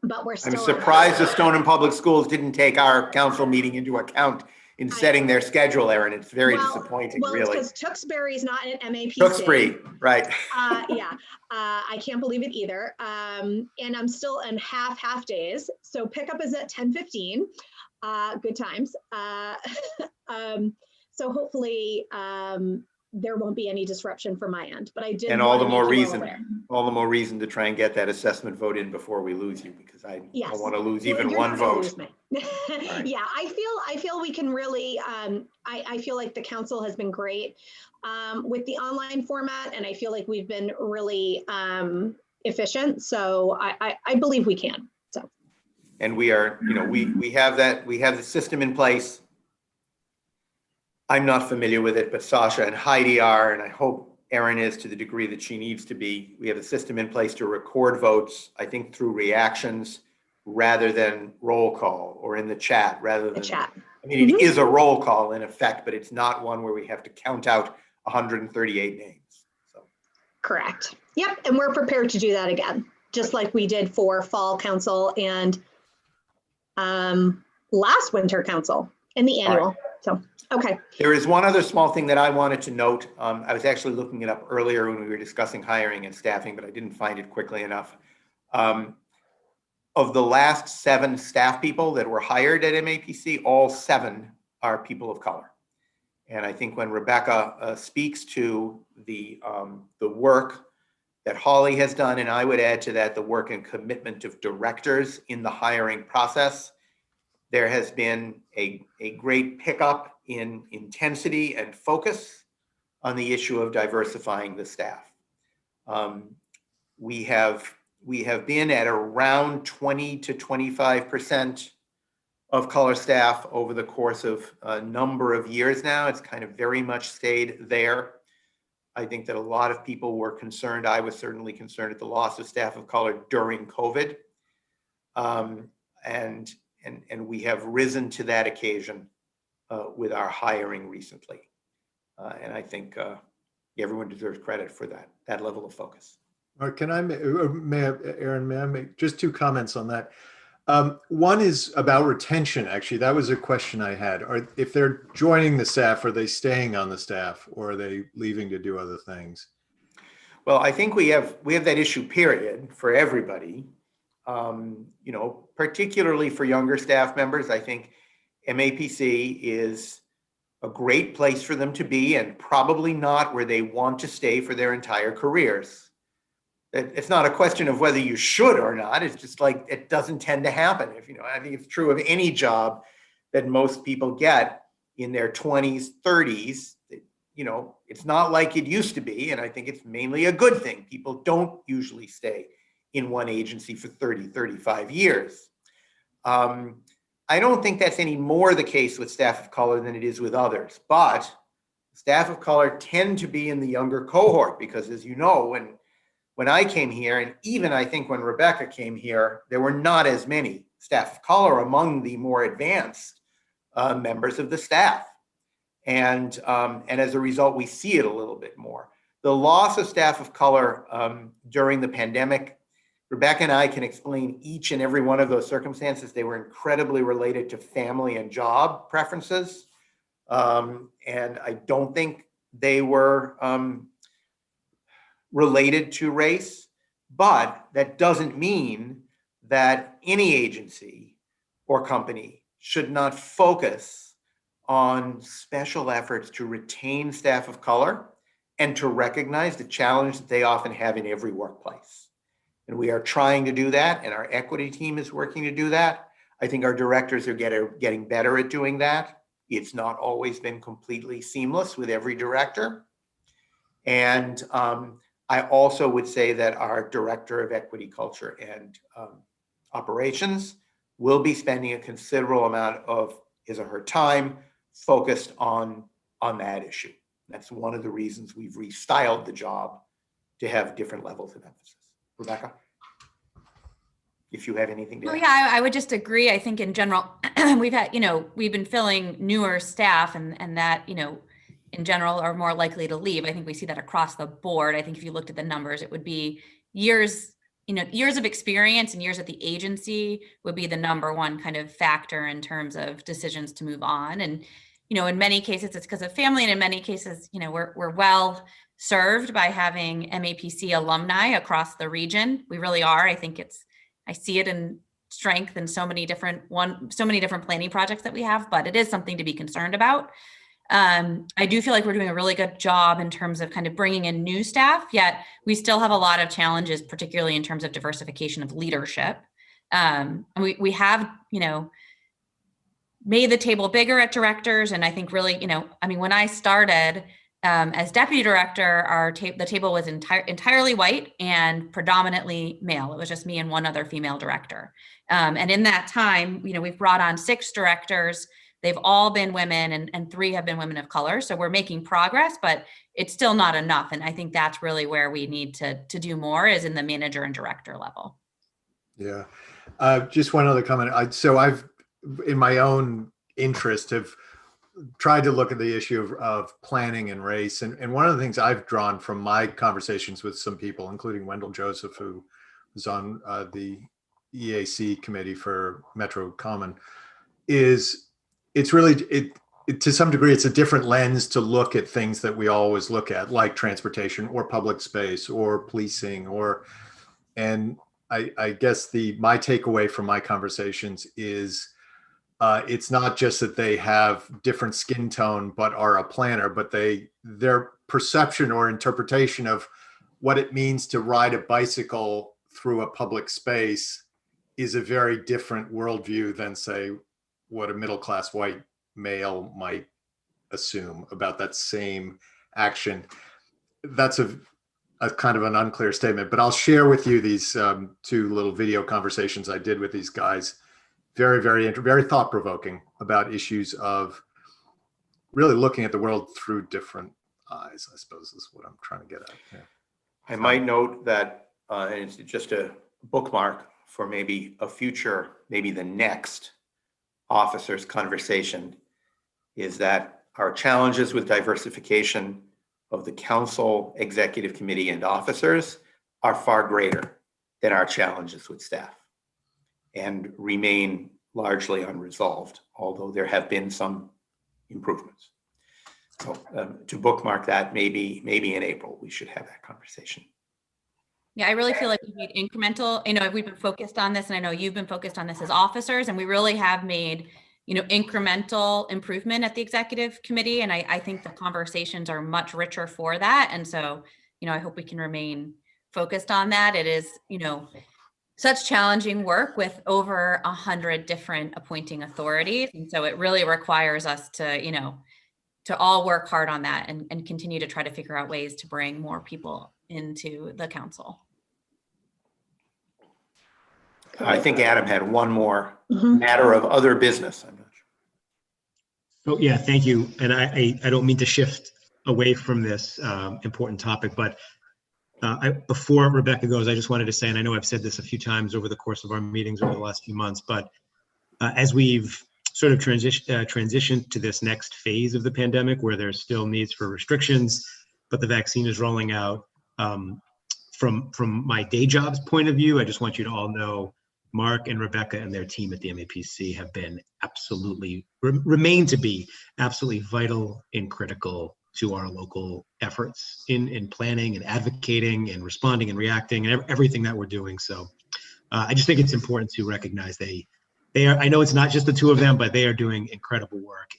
But we're still. I'm surprised the Stoneham Public Schools didn't take our council meeting into account in setting their schedule, Erin. It's very disappointing, really. Well, because Tewksbury's not an MAPC. Tewksbury, right. Yeah, I can't believe it either. And I'm still in half days. So pickup is at 10:15. Good times. So hopefully there won't be any disruption from my end, but I did. And all the more reason to try and get that assessment vote in before we lose you, because I don't want to lose even one vote. Right. Yeah, I feel we can really, I feel like the council has been great with the online format, and I feel like we've been really efficient. So I believe we can. So. And we are, we have the system in place. I'm not familiar with it, but Sasha and Heidi are, and I hope Erin is to the degree that she needs to be. We have a system in place to record votes, I think through reactions rather than roll call, or in the chat rather than. Chat. I mean, it is a roll call in effect, but it's not one where we have to count out 138 names. So. Correct. Yep, and we're prepared to do that again, just like we did for fall council and last winter council and the annual. Right. So. Okay. There is one other small thing that I wanted to note. I was actually looking it up earlier when we were discussing hiring and staffing, but I didn't find it quickly enough. Of the last 7 staff people that were hired at MAPC, all 7 are people of color. And I think when Rebecca speaks to the work that Holly has done, and I would add to that the work and commitment of directors in the hiring process, there has been a great pickup in intensity and focus on the issue of diversifying the staff. We have been at around 20 to 25% of color staff over the course of a number of years now. It's kind of very much stayed there. I think that a lot of people were concerned. I was certainly concerned at the loss of staff of color during COVID. And we have risen to that occasion with our hiring recently. And I think everyone deserves credit for that level of focus. Can I, Aaron, may I make just two comments on that? One is about retention, actually. That was a question I had. If they're joining the staff, are they staying on the staff, or are they leaving to do other things? Well, I think we have that issue, period, for everybody. Particularly for younger staff members. I think MAPC is a great place for them to be, and probably not where they want to stay for their entire careers. It's not a question of whether you should or not. It's just like, it doesn't tend to happen. I think it's true of any job that most people get in their 20s, 30s. It's not like it used to be. And I think it's mainly a good thing. People don't usually stay in one agency for 30, 35 years. I don't think that's any more the case with staff of color than it is with others, but staff of color tend to be in the younger cohort because, as you know, when I came here, and even I think when Rebecca came here, there were not as many staff of color among the more advanced members of the staff. And as a result, we see it a little bit more. The loss of staff of color during the pandemic, Rebecca and I can explain each and every one of those circumstances. They were incredibly related to family and job preferences. And I don't think they were related to race, but that doesn't mean that any agency or company should not focus on special efforts to retain staff of color and to recognize the challenge that they often have in every workplace. And we are trying to do that, and our equity team is working to do that. I think our directors are getting better at doing that. It's not always been completely seamless with every director. And I also would say that our director of equity, culture, and operations will be spending a considerable amount of his or her time focused on that issue. That's one of the reasons we've restyled the job to have different levels of emphasis. Rebecca, if you have anything to add. Yeah, I would just agree. I think in general, we've been filling newer staff and that, in general are more likely to leave. I think we see that across the board. I think if you looked at the numbers, it would be years of experience and years at the agency would be the number one kind of factor in terms of decisions to move on. And, in many cases it's because of family, and in many cases, we're well served by having MAPC alumni across the region. We really are. I see it in strength in so many different planning projects that we have, but it is something to be concerned about. I do feel like we're doing a really good job in terms of kind of bringing in new staff, yet we still have a lot of challenges, particularly in terms of diversification of leadership. And we have, made the table bigger at directors. And I think really, when I started as deputy director, the table was entirely white and predominantly male. It was just me and one other female director. And in that time, we've brought on 6 directors. They've all been women, and 3 have been women of color. So we're making progress, but it's still not enough. And I think that's really where we need to do more, is in the manager and director level. Yeah. Just one other comment. I've, in my own interest, have tried to look at the issue of planning and race. And one of the things I've drawn from my conversations with some people, including Wendell Joseph, who was on the EAC committee for Metro Common, is it's really, to some degree, it's a different lens to look at things that we always look at, like transportation or public space or policing, and I guess my takeaway from my conversations is it's not just that they have different skin tone but are a planner, but their perception or interpretation of what it means to ride a bicycle through a public space is a very different worldview than, say, what a middle-class white male might assume about that same action. That's a kind of an unclear statement, but I'll share with you these two little video conversations I did with these guys. Very, very thought-provoking about issues of really looking at the world through different eyes, I suppose is what I'm trying to get at. Yeah. I might note that, and it's just a bookmark for maybe a future, maybe the next officers conversation, is that our challenges with diversification of the council, executive committee, and officers are far greater than our challenges with staff and remain largely unresolved, although there have been some improvements. So to bookmark that, maybe in April, we should have that conversation. Yeah, I really feel like we've made incremental, we've been focused on this, and I know you've been focused on this as officers, and we really have made, incremental improvement at the executive committee. And I think the conversations are much richer for that. And so, I hope we can remain focused on that. It is, such challenging work with over 100 different appointing authorities. And so it really requires us to, to all work hard on that and continue to try to figure out ways to bring more people into the council. I think Adam had one more matter of other business. I'm not sure. Oh, yeah, thank you. And I don't mean to shift away from this important topic, but before Rebecca goes, I just wanted to say, and I know I've said this a few times over the course of our meetings over the last few months, but as we've sort of transitioned to this next phase of the pandemic where there's still needs for restrictions, but the vaccine is rolling out, from my day job's point of view, I just want you to all know Mark and Rebecca and their team at the MAPC have been absolutely, remain to be absolutely vital and critical to our local efforts in planning and advocating and responding and reacting and everything that we're doing. So I just think it's important to recognize they are, I know it's not just the two of them, but they are doing incredible work,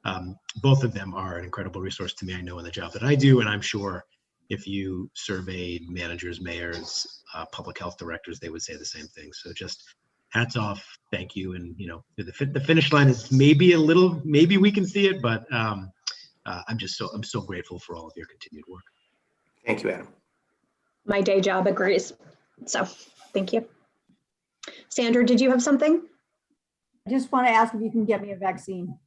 and both of them are an incredible resource to me, I know, in the job that I do. And I'm sure if you surveyed managers, mayors, public health directors, they would say the same thing. So just hats off, thank you. And the finish line is maybe maybe we can see it, but I'm so grateful for all of your continued work. Thank you, Adam. My day job agrees. So thank you. Sandra, did you have something? I just want to ask if you can get me a vaccine.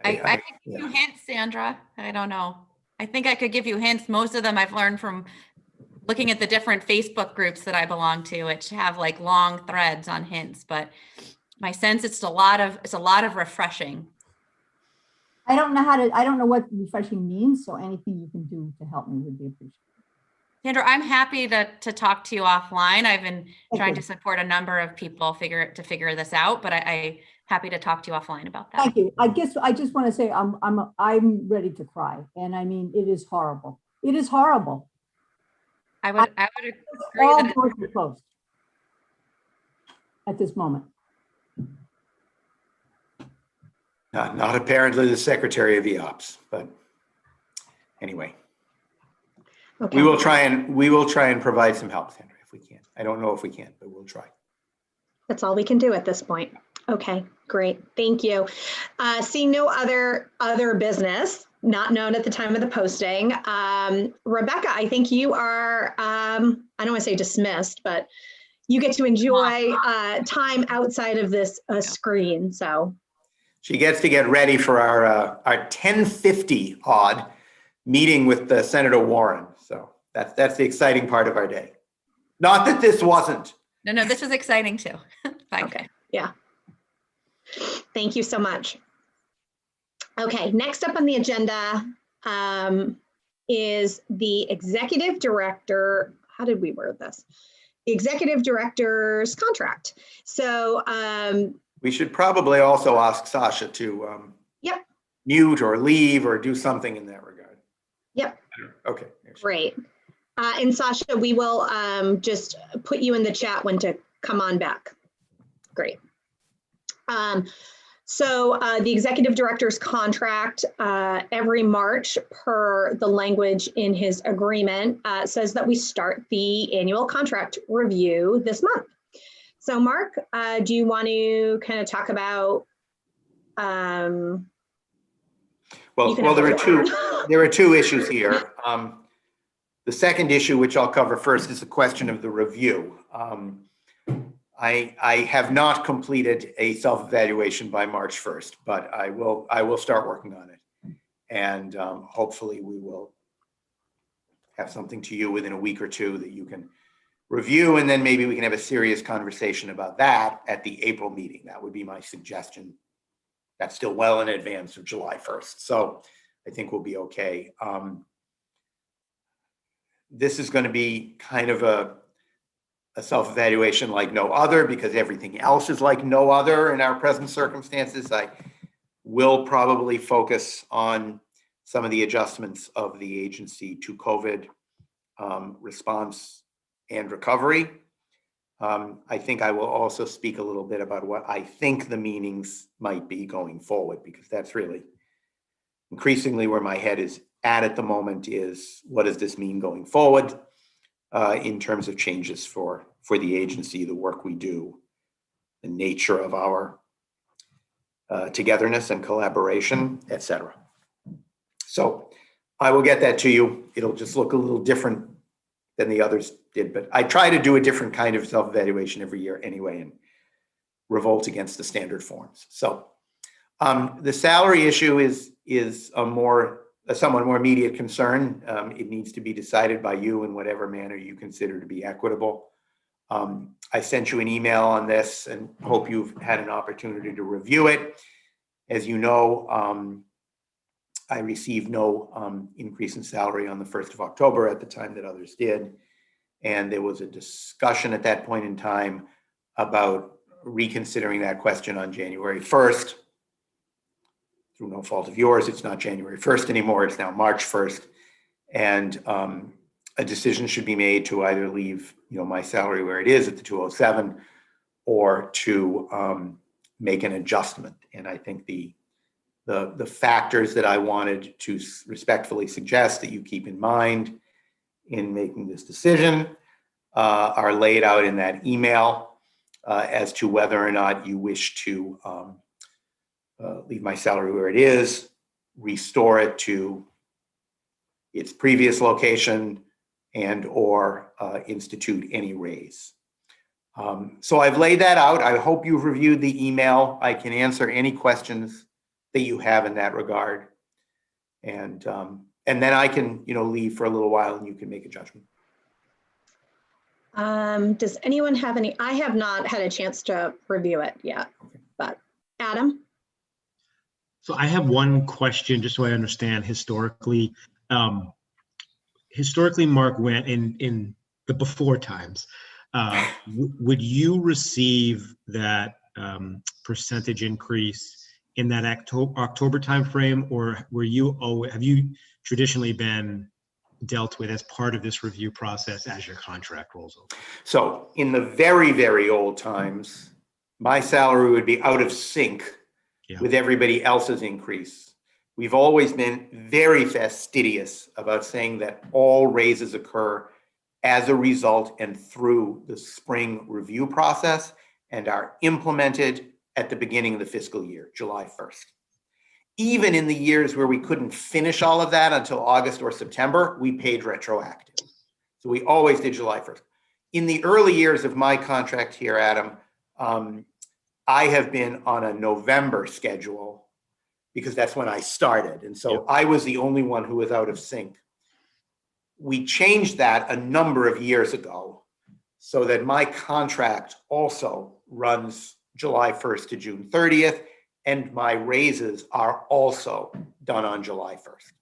I could give you hints, Sandra. I don't know. I think I could give you hints. Most of them I've learned from looking at the different Facebook groups that I belong to, which have like long threads on hints, but my sense it's a lot of refreshing. I don't know what refreshing means. So anything you can do to help me would be appreciated. Sandra, I'm happy to talk to you offline. I've been trying to support a number of people to figure this out, but I'm happy to talk to you offline about that. Thank you. I guess I just want to say I'm ready to cry, and I mean it is horrible. It is horrible. I would agree. All doors are closed at this moment. Not apparently the Secretary of EOPS, but anyway. Okay. We will try and provide some help, Sandra, if we can. I don't know if we can, but we'll try. That's all we can do at this point. Okay, great. Thank you. Seeing no other business not known at the time of the posting. Rebecca, I think you are, I don't want to say dismissed, but you get to enjoy time outside of this screen. So she gets to get ready for our 10:50 odd meeting with Senator Warren. So that's the exciting part of our day. Not that this wasn't. No, this was exciting too. Okay, yeah. Thank you so much. Okay, next up on the agenda is the executive director. How did we word this? The executive director's contract. So we should probably also ask Sasha to mute or leave or do something in that regard. Yep. Okay. Great. And Sasha, we will just put you in the chat when to come on back. Great. So the executive director's contract every March, per the language in his agreement, says that we start the annual contract review this month. So Mark, do you want to kind of talk about, Well, there are two issues here. The second issue, which I'll cover first, is the question of the review. I have not completed a self-evaluation by March 1st, but I will start working on it. And hopefully we will have something to you within a week or two that you can review, and then maybe we can have a serious conversation about that at the April meeting. That would be my suggestion. That's still well in advance of July 1st. So I think we'll be okay. This is going to be kind of a self-evaluation like no other, because everything else is like no other in our present circumstances. I will probably focus on some of the adjustments of the agency to COVID response and recovery. I think I will also speak a little bit about what I think the meanings might be going forward, because that's really increasingly where my head is at the moment, is what does this mean going forward in terms of changes for the agency, the work we do, the nature of our togetherness and collaboration, et cetera. So I will get that to you. It'll just look a little different than the others did, but I try to do a different kind of self-evaluation every year anyway, and revolt against the standard forms. So the salary issue is a somewhat more immediate concern. It needs to be decided by you in whatever manner you consider to be equitable. I sent you an email on this and hope you've had an opportunity to review it. As you know, I received no increase in salary on the 1st of October at the time that others did. And there was a discussion at that point in time about reconsidering that question on January 1st. Through no fault of yours, it's not January 1st anymore, it's now March 1st. And a decision should be made to either leave my salary where it is at the 207, or to make an adjustment. And I think the factors that I wanted to respectfully suggest that you keep in mind in making this decision are laid out in that email as to whether or not you wish to leave my salary where it is, restore it to its previous location, and or institute any raise. So I've laid that out. I hope you've reviewed the email. I can answer any questions that you have in that regard. And then I can, leave for a little while and you can make a judgment. Does anyone have any? I have not had a chance to review it yet, but Adam? So I have one question, just so I understand historically. Historically, Mark, went in the before times. Would you receive that percentage increase in that October timeframe, or have you traditionally been dealt with as part of this review process as your contract rolls over? So in the very, very old times, my salary would be out of sync with everybody else's increase. We've always been very fastidious about saying that all raises occur as a result and through the spring review process and are implemented at the beginning of the fiscal year, July 1st. Even in the years where we couldn't finish all of that until August or September, we paid retroactive. So we always did July 1st. In the early years of my contract here, Adam, I have been on a November schedule because that's when I started. And so I was the only one who was out of sync. We changed that a number of years ago so that my contract also runs July 1st to June 30th, and my raises are also done on July 1st.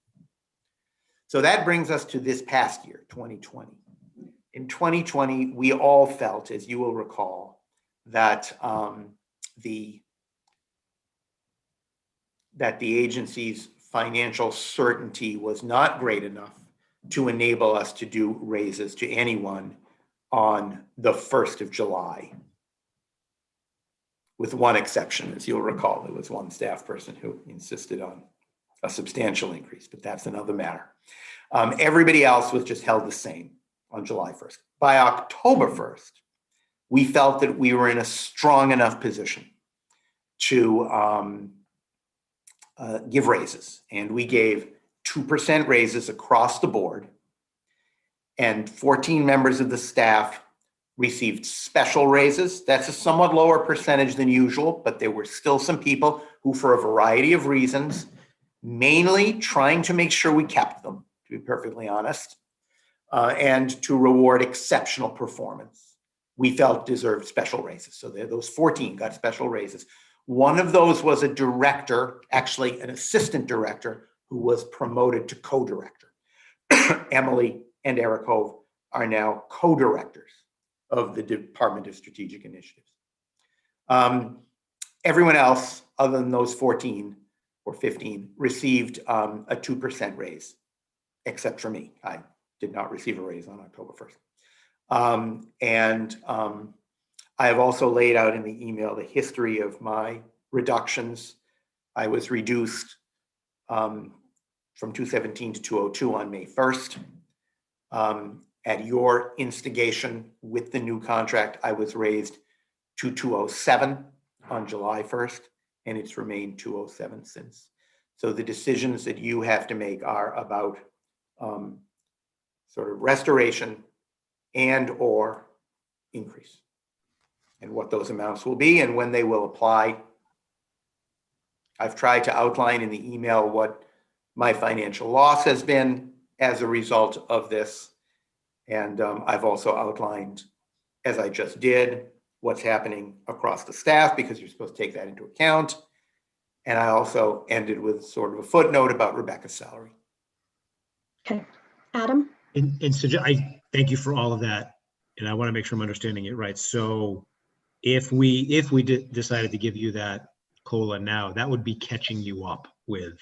So that brings us to this past year, 2020. In 2020, we all felt, as you will recall, that the agency's financial certainty was not great enough to enable us to do raises to anyone on the 1st of July. With one exception, as you'll recall, there was one staff person who insisted on a substantial increase, but that's another matter. Everybody else was just held the same on July 1st. By October 1st, we felt that we were in a strong enough position to give raises. And we gave 2% raises across the board. And 14 members of the staff received special raises. That's a somewhat lower percentage than usual, but there were still some people who, for a variety of reasons, mainly trying to make sure we kept them, to be perfectly honest, and to reward exceptional performance, we felt deserved special raises. So those 14 got special raises. One of those was a director, actually an assistant director, who was promoted to co-director. Emily and Eric Hove are now co-directors of the Department of Strategic Initiatives. Everyone else, other than those 14 or 15, received a 2% raise, except for me. I did not receive a raise on October 1st. I have also laid out in the email the history of my reductions. I was reduced from 217 to 202 on May 1st. At your instigation with the new contract, I was raised to 207 on July 1st, and it's remained 207 since. So the decisions that you have to make are about sort of restoration and or increase, and what those amounts will be and when they will apply. I've tried to outline in the email what my financial loss has been as a result of this. And I've also outlined, as I just did, what's happening across the staff, because you're supposed to take that into account. And I also ended with sort of a footnote about Rebecca's salary. Okay, Adam? And so I thank you for all of that. And I want to make sure I'm understanding it right. So if we decided to give you that COLA now, that would be catching you up with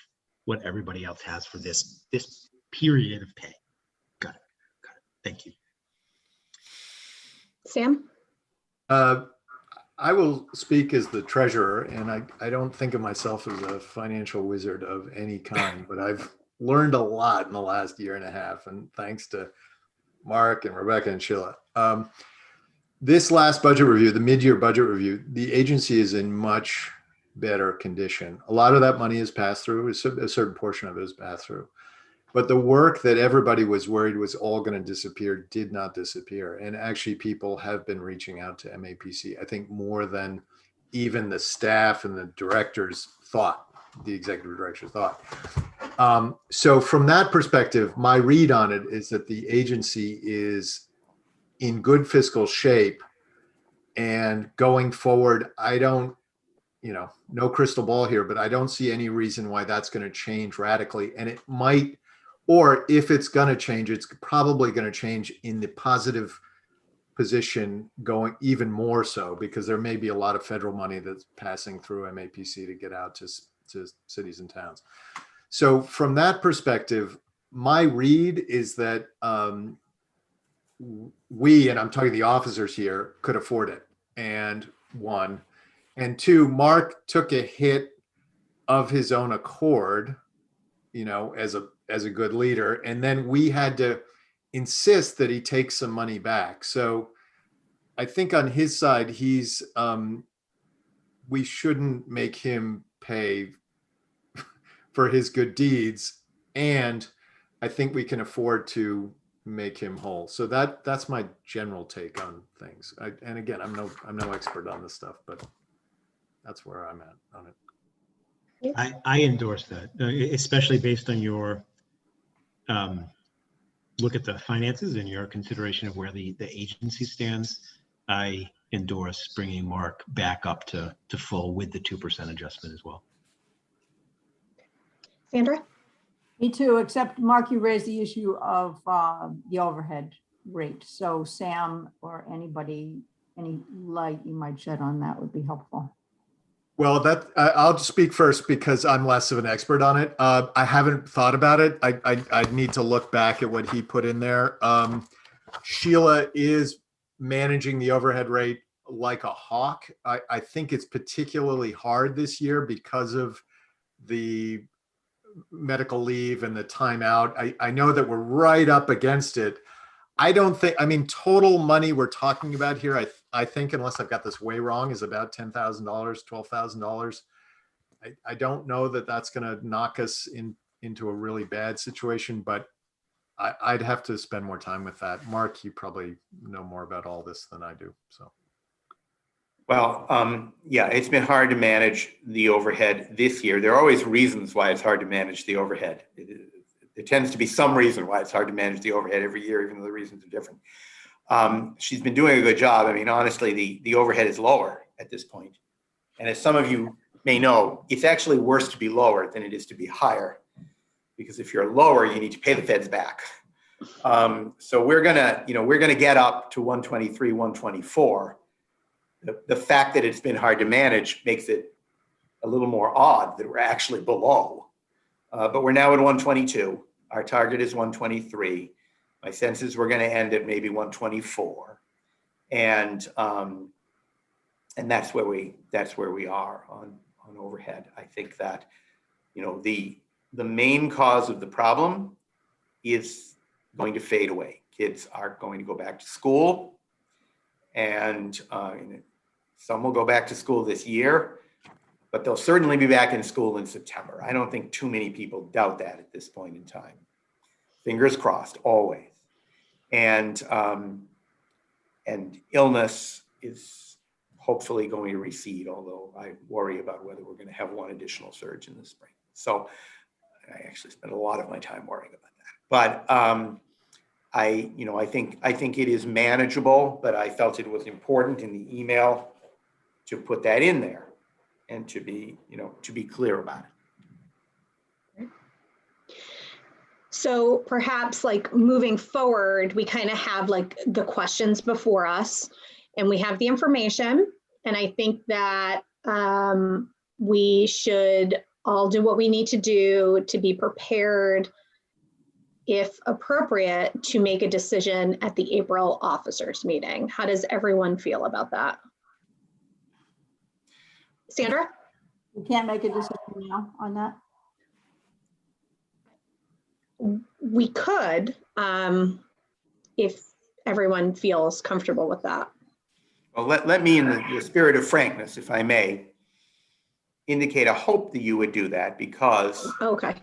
what everybody else has for this period of pay. Got it. Thank you. Sam? I will speak as the treasurer, and I don't think of myself as a financial wizard of any kind, but I've learned a lot in the last year and a half, and thanks to Mark and Rebecca and Sheila. This last budget review, the mid-year budget review, the agency is in much better condition. A lot of that money is passed through, a certain portion of it is passed through. But the work that everybody was worried was all going to disappear did not disappear. And actually people have been reaching out to MAPC, I think more than even the staff and the directors thought, the executive director thought. So from that perspective, my read on it is that the agency is in good fiscal shape. And going forward, I don't, no crystal ball here, but I don't see any reason why that's going to change radically. And it might, or if it's going to change, it's probably going to change in the positive position, going even more so, because there may be a lot of federal money that's passing through MAPC to get out to cities and towns. So from that perspective, my read is that we, and I'm talking the officers here, could afford it. And one, and two, Mark took a hit of his own accord, as a good leader. And then we had to insist that he take some money back. So I think on his side, he's, we shouldn't make him pay for his good deeds. And I think we can afford to make him whole. So that's my general take on things. And again, I'm no expert on this stuff, but that's where I'm at on it. I endorse that, especially based on your look at the finances and your consideration of where the agency stands. I endorse bringing Mark back up to full with the 2% adjustment as well. Sandra? Me too, except Mark, you raised the issue of the overhead rate. So Sam or anybody, any light you might shed on that would be helpful. Well, I'll just speak first because I'm less of an expert on it. I haven't thought about it. I need to look back at what he put in there. Sheila is managing the overhead rate like a hawk. I think it's particularly hard this year because of the medical leave and the timeout. I know that we're right up against it. I don't think, total money we're talking about here, I think, unless I've got this way wrong, is about $10,000, $12,000. I don't know that that's going to knock us into a really bad situation, but I'd have to spend more time with that. Mark, you probably know more about all this than I do. So. Well, yeah, it's been hard to manage the overhead this year. There are always reasons why it's hard to manage the overhead. There tends to be some reason why it's hard to manage the overhead every year, even though the reasons are different. She's been doing a good job. I mean, honestly, the overhead is lower at this point. And as some of you may know, it's actually worse to be lower than it is to be higher. Because if you're lower, you need to pay the feds back. So we're gonna get up to 123, 124. The fact that it's been hard to manage makes it a little more odd that we're actually below. But we're now at 122. Our target is 123. My sense is we're going to end at maybe 124, and that's where we are on overhead. I think that the main cause of the problem is going to fade away. Kids are going to go back to school, and some will go back to school this year, but they'll certainly be back in school in September. I don't think too many people doubt that at this point in time. Fingers crossed, always. And illness is hopefully going to recede, although I worry about whether we're going to have one additional surge in the spring. So I actually spend a lot of my time worrying about that. But I think it is manageable, but I felt it was important in the email to put that in there and to be clear about it. So perhaps like moving forward, we kind of have like the questions before us and we have the information. And I think that we should all do what we need to do to be prepared, if appropriate, to make a decision at the April officers meeting. How does everyone feel about that? Sandra? We can't make a decision now on that. We could, if everyone feels comfortable with that. Well, let me, in the spirit of frankness, if I may, indicate a hope that you would do that, because Okay.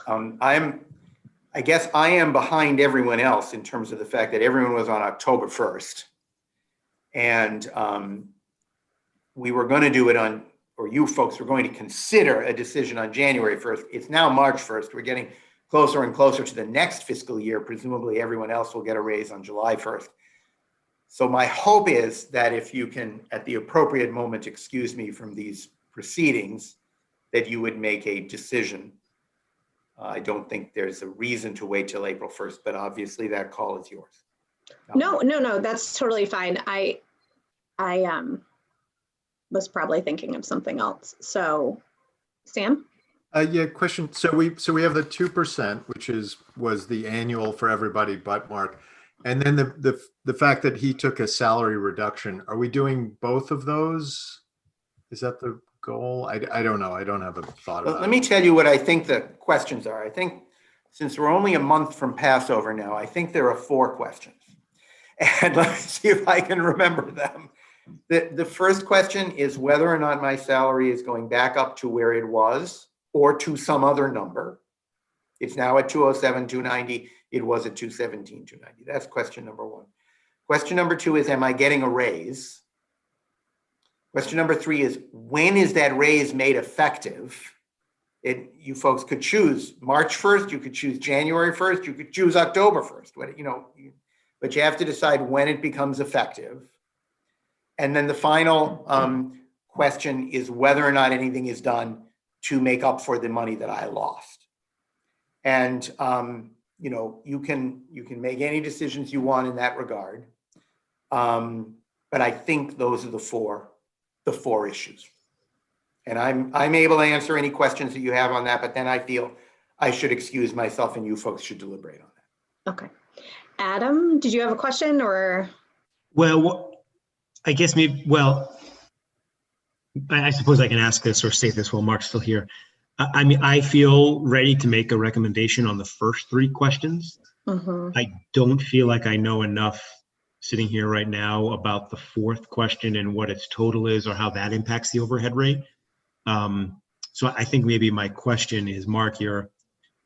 I guess I am behind everyone else in terms of the fact that everyone was on October 1st. And we were going to do it on, or you folks were going to consider a decision on January 1st. It's now March 1st. We're getting closer and closer to the next fiscal year. Presumably everyone else will get a raise on July 1st. So my hope is that if you can, at the appropriate moment, excuse me from these proceedings, that you would make a decision. I don't think there's a reason to wait till April 1st, but obviously that call is yours. No, that's totally fine. I was probably thinking of something else. So, Sam? Yeah, question. So we have the 2%, which was the annual for everybody but Mark. And then the fact that he took a salary reduction. Are we doing both of those? Is that the goal? I don't know. I don't have a thought about it. Let me tell you what I think the questions are. I think since we're only a month from Passover now, I think there are 4 questions. And let me see if I can remember them. The first question is whether or not my salary is going back up to where it was or to some other number. It's now at 207, 290. It was at 217, 290. That's question number 1. Question number 2 is, am I getting a raise? Question number 3 is, when is that raise made effective? You folks could choose March 1st, you could choose January 1st, you could choose October 1st, but you have to decide when it becomes effective. And then the final question is whether or not anything is done to make up for the money that I lost. And you can make any decisions you want in that regard. But I think those are the four issues. And I'm able to answer any questions that you have on that, but then I feel I should excuse myself and you folks should deliberate on that. Okay. Adam, did you have a question or? Well, I guess I suppose I can ask this or state this while Mark's still here. I mean, I feel ready to make a recommendation on the first 3 questions. Mm-hmm. I don't feel like I know enough sitting here right now about the fourth question and what its total is or how that impacts the overhead rate. So I think maybe my question is, Mark, you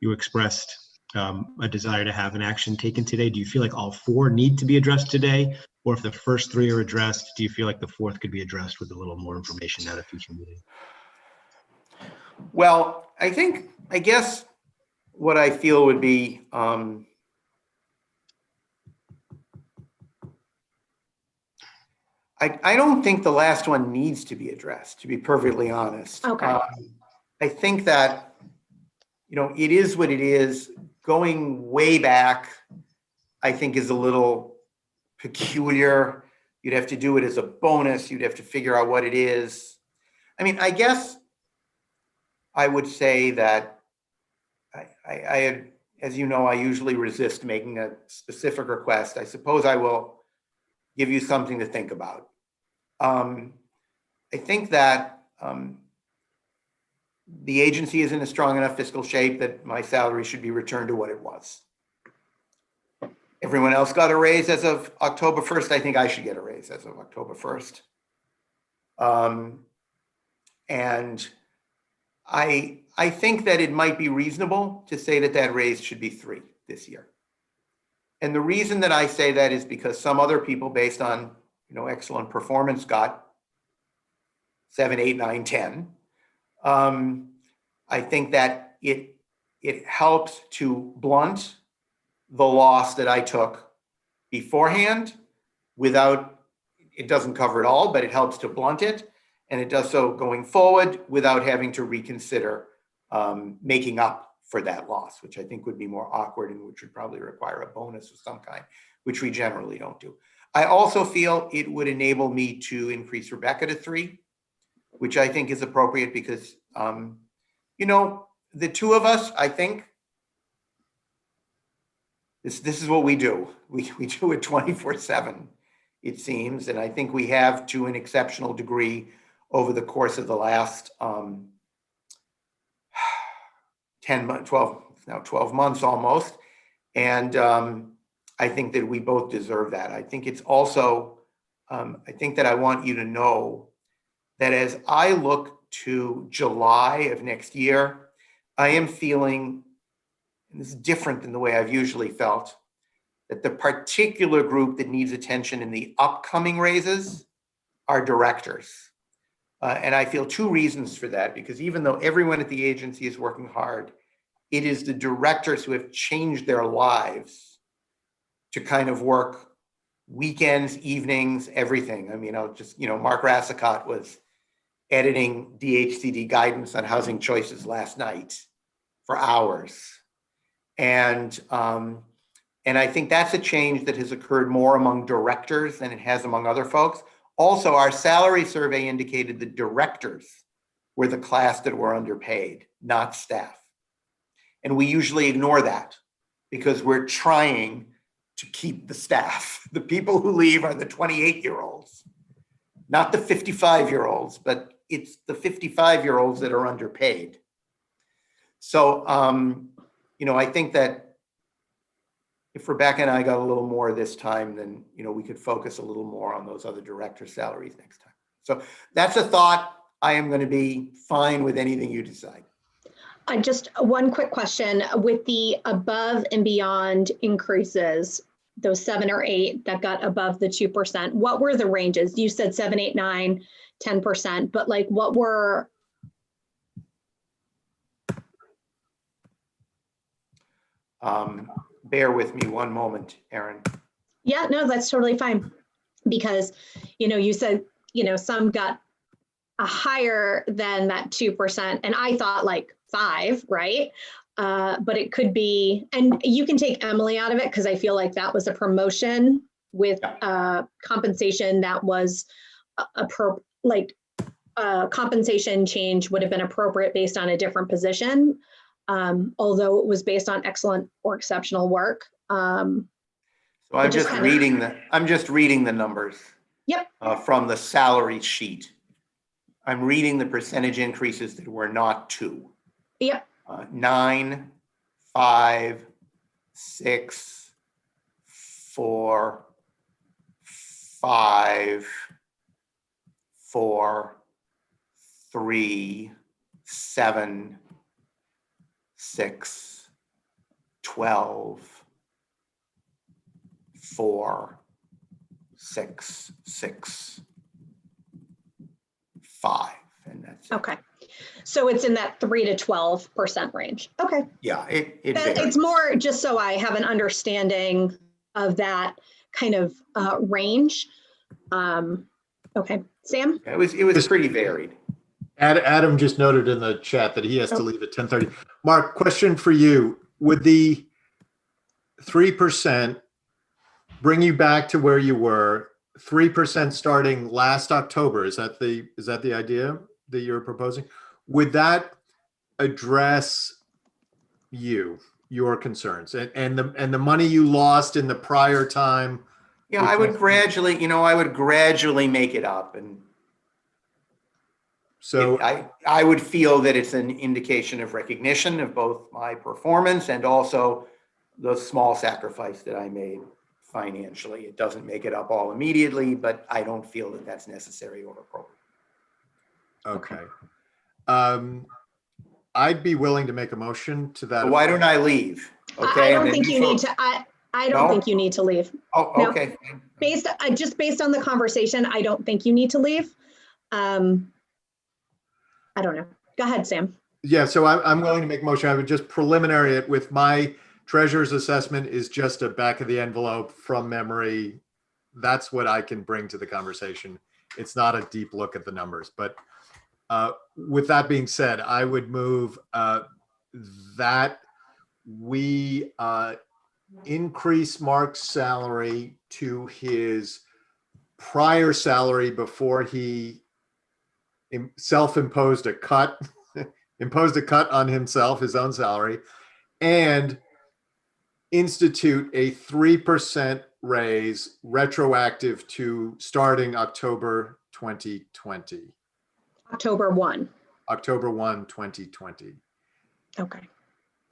expressed a desire to have an action taken today. Do you feel like all four need to be addressed today? Or if the first three are addressed, do you feel like the fourth could be addressed with a little more information at a future meeting? Well, I guess what I feel would be, I don't think the last one needs to be addressed, to be perfectly honest. Okay. I think that, it is what it is. Going way back, I think, is a little peculiar. You'd have to do it as a bonus. You'd have to figure out what it is. I mean, I guess I would say that I as you know, I usually resist making a specific request. I suppose I will give you something to think about. I think that the agency is in a strong enough fiscal shape that my salary should be returned to what it was. Everyone else got a raise as of October 1st. I think I should get a raise as of October 1st. And I think that it might be reasonable to say that that raise should be 3 this year. And the reason that I say that is because some other people, based on excellent performance, got 7, 8, 9, 10. I think that it helps to blunt the loss that I took beforehand without, it doesn't cover it all, but it helps to blunt it. And it does so going forward without having to reconsider making up for that loss, which I think would be more awkward and which would probably require a bonus of some kind, which we generally don't do. I also feel it would enable me to increase Rebecca to 3, which I think is appropriate because, the two of us, I think, this is what we do. We do it 24/7, it seems. And I think we have, to an exceptional degree, over the course of the last 12 months almost. And I think that we both deserve that. I think it's also, I think that I want you to know that as I look to July of next year, I am feeling, and this is different than the way I've usually felt, that the particular group that needs attention in the upcoming raises are directors. And I feel 2 reasons for that, because even though everyone at the agency is working hard, it is the directors who have changed their lives to kind of work weekends, evenings, everything. I mean, Mark Rassicott was editing DHCD guidance on housing choices last night for hours. And I think that's a change that has occurred more among directors than it has among other folks. Also, our salary survey indicated that directors were the class that were underpaid, not staff. And we usually ignore that because we're trying to keep the staff. The people who leave are the 28-year-olds, not the 55-year-olds, but it's the 55-year-olds that are underpaid. So, I think that if Rebecca and I got a little more this time, then, we could focus a little more on those other director salaries next time. So that's a thought. I am going to be fine with anything you decide. Just one quick question. With the above and beyond increases, those 7 or 8 that got above the 2%, what were the ranges? You said 7, 8, 9, 10%, but like what were? Bear with me one moment, Erin. Yeah, no, that's totally fine. Because, you said, some got a higher than that 2%. And I thought like 5, right? But it could be, and you can take Emily out of it because I feel like that was a promotion with compensation that was compensation change would have been appropriate based on a different position, although it was based on excellent or exceptional work. So I'm just reading the numbers. Yep. From the salary sheet. I'm reading the percentage increases that were not 2. Yep. 9, 5, 6, 4, 5, 4, 3, 7, 6, 12, 4, 6, 6, 5, and that's it. Okay. So it's in that 3 to 12% range. Okay. Yeah, it It's varies. more just so I have an understanding of that kind of range. Okay, Sam? It was pretty varied. Adam just noted in the chat that he has to leave at 10:30. Mark, question for you. Would the 3% bring you back to where you were, 3% starting last October? Is that the idea that you're proposing? Would that address your concerns and the money you lost in the prior time? Yeah, I would gradually make it up, and So I would feel that it's an indication of recognition of both my performance and also the small sacrifice that I made financially. It doesn't make it up all immediately, but I don't feel that that's necessary or appropriate. okay. I'd be willing to make a motion to that. So why don't I leave? Okay. I don't and then think you need folks- to. I don't No? think you need to leave. Oh, No. okay. Just based on the conversation, I don't think you need to leave. I don't know. Go ahead, Sam. Yeah, so I'm willing to make a motion. I would just preliminary it with my treasurer's assessment is just a back of the envelope from memory. That's what I can bring to the conversation. It's not a deep look at the numbers, but with that being said, I would move that we increase Mark's salary to his prior salary before he self-imposed a cut, imposed a cut on himself, his own salary, and institute a 3% raise retroactive to starting October 2020. October 1. October 1, 2020. Okay.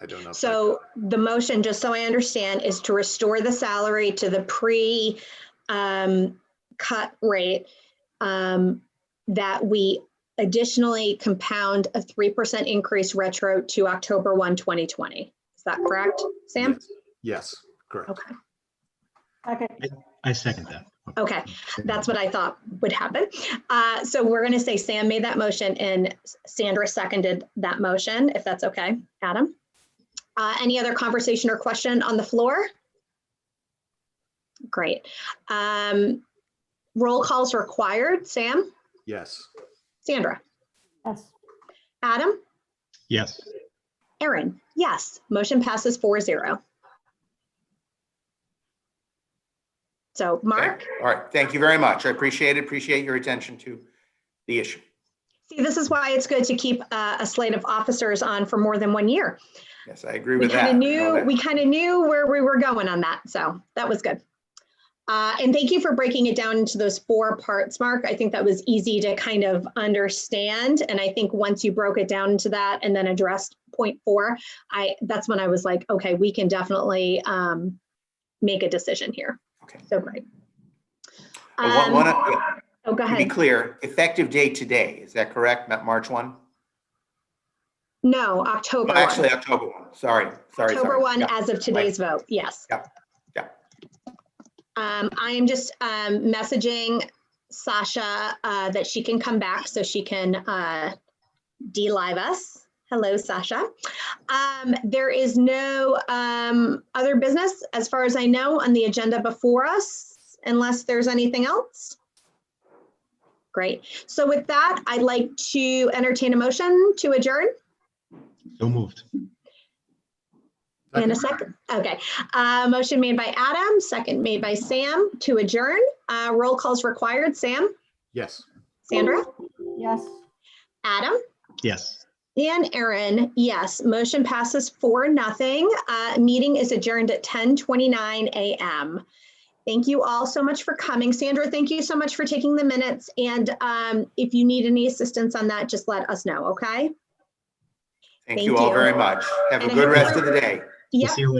I don't know. So the motion, just so I understand, is to restore the salary to the pre-cut rate, that we additionally compound a 3% increase retro to October 1, 2020. Is that correct, Sam? Yes, correct. Okay. Okay. I second that. Okay, that's what I thought would happen. So we're going to say Sam made that motion and Sandra seconded that motion, if that's okay. Adam? Any other conversation or question on the floor? Great. Roll calls required. Sam? Yes. Sandra? Yes. Adam? Yes. Erin? Yes. Motion passes 4-0. So Mark? Okay. All right. Thank you very much. I appreciate it. Appreciate your attention to the issue. See, this is why it's good to keep a slate of officers on for more than 1 year. Yes, I agree We with that. kind of You know that. we kind of knew where we were going on that. So that was good. And thank you for breaking it down into those 4 parts, Mark. I think that was easy to kind of understand. And I think once you broke it down into that and then addressed point 4, that's when I was like, okay, we can definitely make a decision here. Okay. So great. Oh, go to be ahead. clear, effective date today, is that correct? Not March 1? No, October 1. Actually, October 1. Sorry. October 1 Yeah. as of today's vote. Yes. Yeah. I am just messaging Sasha that she can come back so she can de-live us. Hello, Sasha. There is no other business, as far as I know, on the agenda before us, unless there's anything else. Great. So with that, I'd like to entertain a motion to adjourn. So moved. In a second. Okay. Motion made by Adam, second made by Sam to adjourn. Roll calls required. Sam? Yes. Sandra? Yes. Adam? Yes. And Erin, yes. Motion passes 4-0. Meeting is adjourned at 10:29 a.m. Thank you all so much for coming. Sandra, thank you so much for taking the minutes. And if you need any assistance on that, just let us know, okay? Thank you all very much. Have a And I good hope rest of the day. We'll Yep. see you later.